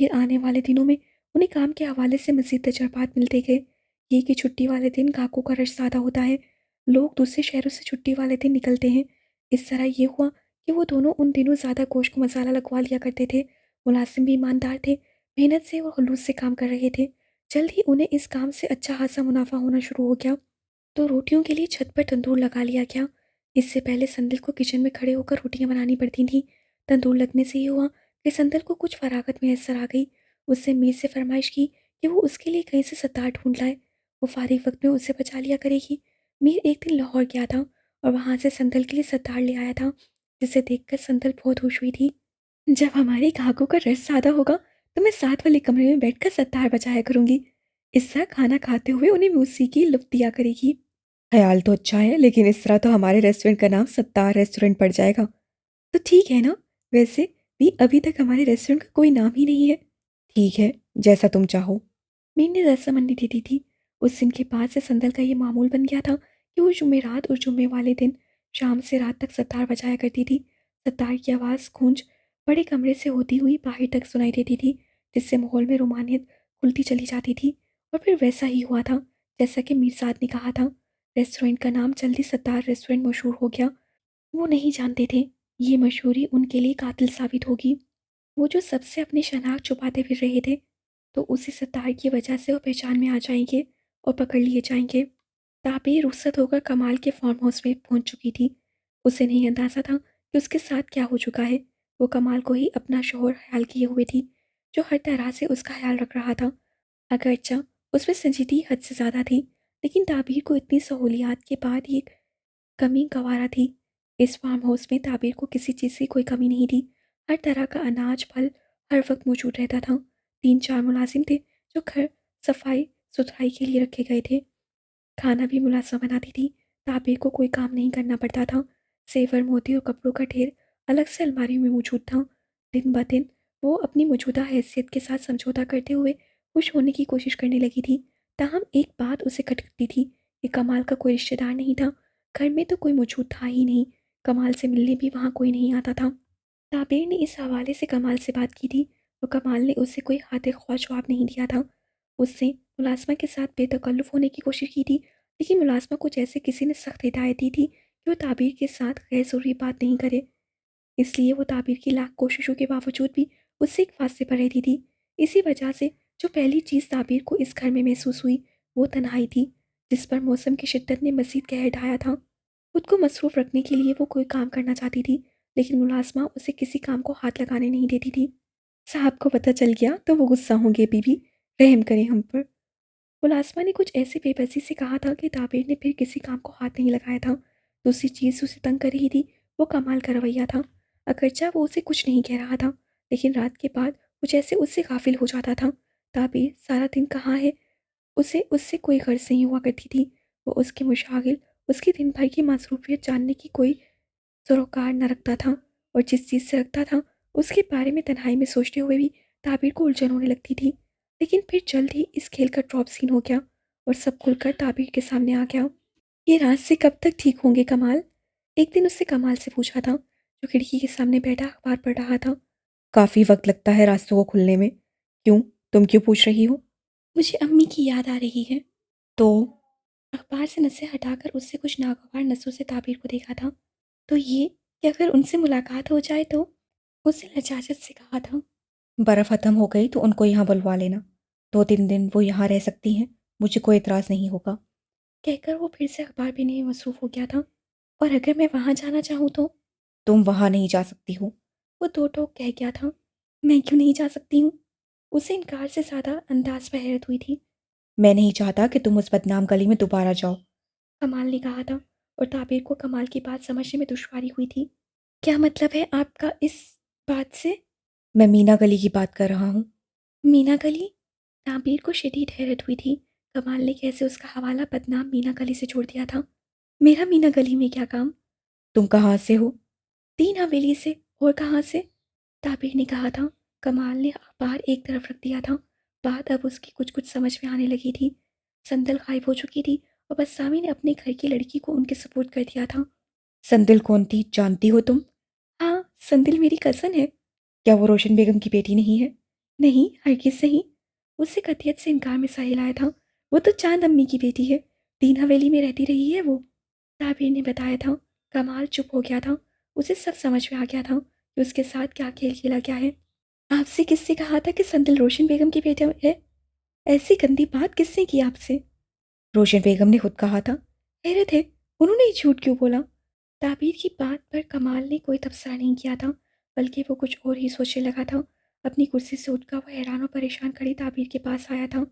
S1: फिर आने वाले दिनों में उन्हें काम के हवाले से मज़ीद तजर्बात मिलते गए। ये कि छुट्टी वाले दिन ग्राहकों का रश ज़्यादा होता है। लोग दूसरे शहरों से छुट्टी वाले दिन निकलते हैं। इस तरह ये हुआ कि वो दोनों उन दिनों ज़्यादा गोश्त को मसाला लगवा लिया करते थे। मुलाजिम भी ईमानदार थे, मेहनत से और खुलूस से काम कर रहे थे। जल्द ही उन्हें इस काम से अच्छा खासा मुनाफा होना शुरू हो गया। तो रोटियों के लिए छत पर तंदूर लगा लिया गया। इससे पहले संदल को किचन में खड़े होकर रोटियां बनानी पड़ती थीं। तंदूर लगने से ये हुआ कि संदल को कुछ फरागत मैसर आ गई। उससे मीर से फरमाइश की कि वो उसके लिए कहीं से सत्तार ढूंढ लाए। वो फारिग वक्त में उसे बचा लिया करेगी। मीर एक दिन लाहौर गया था और वहाँ से संदल के लिए सत्तार ले आया था, जिसे देखकर संदल बहुत खुश हुई थी। जब हमारे ग्राहकों का रश ज़्यादा होगा तो मैं साथ वाले कमरे में बैठकर सत्तार बजाया करूंगी। इस तरह खाना खाते हुए उन्हें मौसीकी लुत्फ दिया करेगी। ख्याल तो अच्छा है, लेकिन इस तरह तो हमारे रेस्टोरेंट का नाम सत्तार रेस्टोरेंट पड़ जाएगा। तो ठीक है ना, वैसे भी अभी तक हमारे रेस्टोरेंट का कोई नाम ही नहीं है। ठीक है, जैसा तुम चाहो। मीन ने रजामंदी दे दी थी। उस दिन के बाद से संदल का ये मामूल बन गया था कि वो जुमेरात और जुम्मे वाले दिन शाम से रात तक सत्तार बजाया करती थी। सत्तार की आवाज़ गूंज बड़े कमरे से होती हुई बाहर तक सुनाई देती थी, जिससे माहौल में रोमानियत खुलती चली जाती थी। और फिर वैसा ही हुआ था जैसा कि मीरजाद ने कहा था। रेस्टोरेंट का नाम जल्दी सत्तार रेस्टोरेंट मशहूर हो गया। वो नहीं जानते थे ये मशहूरी उनके लिए कातिल साबित होगी। वो जो सबसे अपनी शनाख्त छुपाते फिर रहे थे, तो उसी सत्तार की वजह से वो पहचान में आ जाएंगे और पकड़ लिए जाएंगे। ताबीर रुखसत होकर कमाल के फार्म हाउस में पहुंच चुकी थी। उसे नहीं अंदाजा था कि उसके साथ क्या हो चुका है। वो कमाल को ही अपना शोहर ख्याल किए हुए थी, जो हर तरह से उसका ख्याल रख रहा था। अगरचा उसमें संजीदगी हद से ज़्यादा थी, लेकिन ताबीर को इतनी सहूलियात के बाद ये कमी गंवारा थी। इस फार्म हाउस में ताबीर को किसी चीज़ की कोई कमी नहीं थी। हर तरह का अनाज, फल हर वक्त मौजूद रहता था। 3-4 मुलाजिम थे जो घर सफाई सुथराई के लिए रखे गए थे। खाना भी मुलाजिमा बनाती थी। ताबीर को कोई काम नहीं करना पड़ता था। सेवर, मोती और कपड़ों का ढेर अलग से अलमारी में मौजूद था। दिन ब दिन वो अपनी मौजूदा हैसियत के साथ समझौता करते हुए खुश होने की कोशिश करने लगी थी। ताहम एक बात उसे खटकती थी कि कमाल का कोई रिश्तेदार नहीं था। घर में तो कोई मौजूद था ही नहीं। कमाल से मिलने भी वहाँ कोई नहीं आता था। ताबीर ने इस हवाले से कमाल से बात की थी और कमाल ने उसे कोई खातिर ख्वाह जवाब नहीं दिया था। उससे मुलाजमा के साथ बेतकल्लुफ़ होने की कोशिश की थी, लेकिन मुलाजमा को जैसे किसी ने सख्त हिदायत दी थी कि वो ताबीर के साथ गैर ज़रूरी बात नहीं करे। इसलिए वो ताबीर की लाख कोशिशों के बावजूद भी उससे एक फासले पर रहती थी। इसी वजह से जो पहली चीज़ ताबीर को इस घर में महसूस हुई वो तन्हाई थी, जिस पर मौसम की शिद्दत ने मज़ीद कहर ढाया था। खुद को मसरूफ़ रखने के लिए वो कोई काम करना चाहती थी, लेकिन मुलाजमा उसे किसी काम को हाथ लगाने नहीं देती थी। साहब को पता चल गया तो वो गुस्सा होंगे बीबी, रहम करें हम पर। मुलाजमा ने कुछ ऐसी बेबसी से कहा था कि ताबीर ने फिर किसी काम को हाथ नहीं लगाया था। दूसरी चीज़ उसे तंग कर रही थी वो कमाल का रवैया था। अगरचा वो उसे कुछ नहीं कह रहा था, लेकिन रात के बाद वो जैसे उससे गाफिल हो जाता था। ताबीर सारा दिन कहाँ है, उसे उससे कोई गर्ज नहीं हुआ करती थी। वो उसके मुशागिल उसकी दिन भर की मसरूफियत जानने की कोई सरोकार न रखता था, और जिस चीज़ से रखता था उसके बारे में तन्हाई में सोचते हुए भी ताबिर को उलझन होने लगती थी। लेकिन फिर जल्द ही इस खेल का ड्रॉप सीन हो गया और सब खुलकर ताबिर के सामने आ गया। ये रात से कब तक ठीक होंगे कमाल? एक दिन उससे कमाल से पूछा था, जो खिड़की के सामने बैठा अखबार पढ़ रहा था। काफ़ी वक्त लगता है रास्तों को खुलने में। क्यों? तुम क्यों पूछ रही हो? मुझे अम्मी की याद आ रही है। तो अखबार से नसें हटाकर उससे कुछ नागवार नसों से ताबिर को देखा था। तो ये कि अगर उनसे मुलाकात हो जाए तो? उसने लजाजत से कहा था। बर्फ़ ख़त्म हो गई तो उनको यहाँ बुलवा लेना। 2-3 दिन वो यहाँ रह सकती हैं, मुझे कोई एतराज़ नहीं होगा। कहकर वो फिर से अखबार पढ़ने में मसरूफ़ हो गया था। और अगर मैं वहाँ जाना चाहूँ तो? तुम वहाँ नहीं जा सकती हो। वो दो टोक कह गया था। मैं क्यों नहीं जा सकती हूँ? उसे इनकार से ज़्यादा अंदाज पर हैरत हुई थी। मैं नहीं चाहता कि तुम उस बदनाम गली में दोबारा जाओ, कमाल ने कहा था, और ताबिर को कमाल की बात समझने में दुश्वारी हुई थी। क्या मतलब है आपका इस बात से? मैं मीना गली की बात कर रहा हूँ। मीना गली? ताबिर को शदीद हैरत हुई थी। कमाल ने कैसे उसका हवाला बदनाम मीना गली से छोड़ दिया था। मेरा मीना गली में क्या काम? तुम कहाँ से हो? तीन हवेली से। और कहाँ से? ताबिर ने कहा था। कमाल ने अखबार एक तरफ रख दिया था। बात अब उसकी कुछ कुछ समझ में आने लगी थी। संदल गायब हो चुकी थी और बस्सामी ने अपने घर की लड़की को उनके सपोर्ट कर दिया था। संदिल कौन थी, जानती हो तुम? हाँ, संदिल मेरी कज़न है। क्या वो रोशन बेगम की बेटी नहीं है? नहीं, हरगिज़ नहीं। उससे कतियत से इनकार में साहिल आया था। वो तो चांद अम्मी की बेटी है। तीन हवेली में रहती रही है वो। ताबिर ने बताया था। कमाल चुप हो गया था। उसे सब समझ में आ गया था कि उसके साथ क्या खेल खेला गया है। आपसे किससे कहा था कि संदिल रोशन बेगम की बेटी है? ऐसी गंदी बात किसने की आपसे? रोशन बेगम ने खुद कहा था। हैरत है, उन्होंने ही झूठ क्यों बोला? ताबीर की बात पर कमाल ने कोई तबसरा नहीं किया था, बल्कि वो कुछ और ही सोचने लगा था। अपनी कुर्सी से उठकर वो हैरान और परेशान खड़ी ताबीर के पास आया था।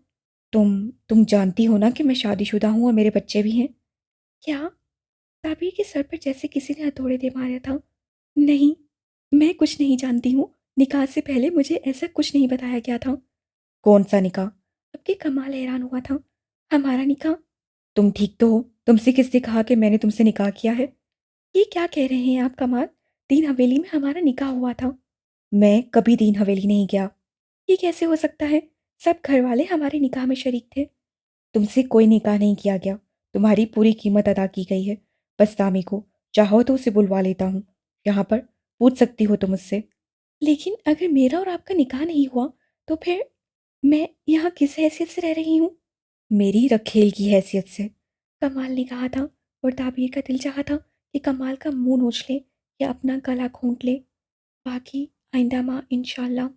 S1: तुम जानती हो ना कि मैं शादीशुदा हूँ और मेरे बच्चे भी हैं? क्या? ताबीर के सर पर जैसे किसी ने हथौड़े दे मारा था। नहीं, मैं कुछ नहीं जानती हूँ। निकाह से पहले मुझे ऐसा कुछ नहीं बताया गया था। कौन सा निकाह? सबके कमाल हैरान हुआ था। हमारा निकाह। तुम ठीक तो हो? तुमसे किसने कहा कि मैंने तुमसे निकाह किया है? ये क्या कह रहे हैं आप कमाल? तीन हवेली में हमारा निकाह हुआ था। मैं कभी तीन हवेली नहीं गया। ये कैसे हो सकता है? सब घर वाले हमारे निकाह में शरीक थे। तुमसे कोई निकाह नहीं किया गया। तुम्हारी पूरी कीमत अदा की गई है। बस तामी को चाहो तो उसे बुलवा लेता हूँ। यहाँ पर पूछ सकती हो तुम मुझसे। लेकिन अगर मेरा और आपका निकाह नहीं हुआ तो फिर मैं यहाँ किस हैसियत से रह रही हूँ? मेरी रखेल की हैसियत से, कमाल ने कहा था। और ताबीर का दिल चाहा था कि कमाल का मुंह नोच ले या अपना गला घोंट ले। बाकी आइंदा माह इंशाल्लाह।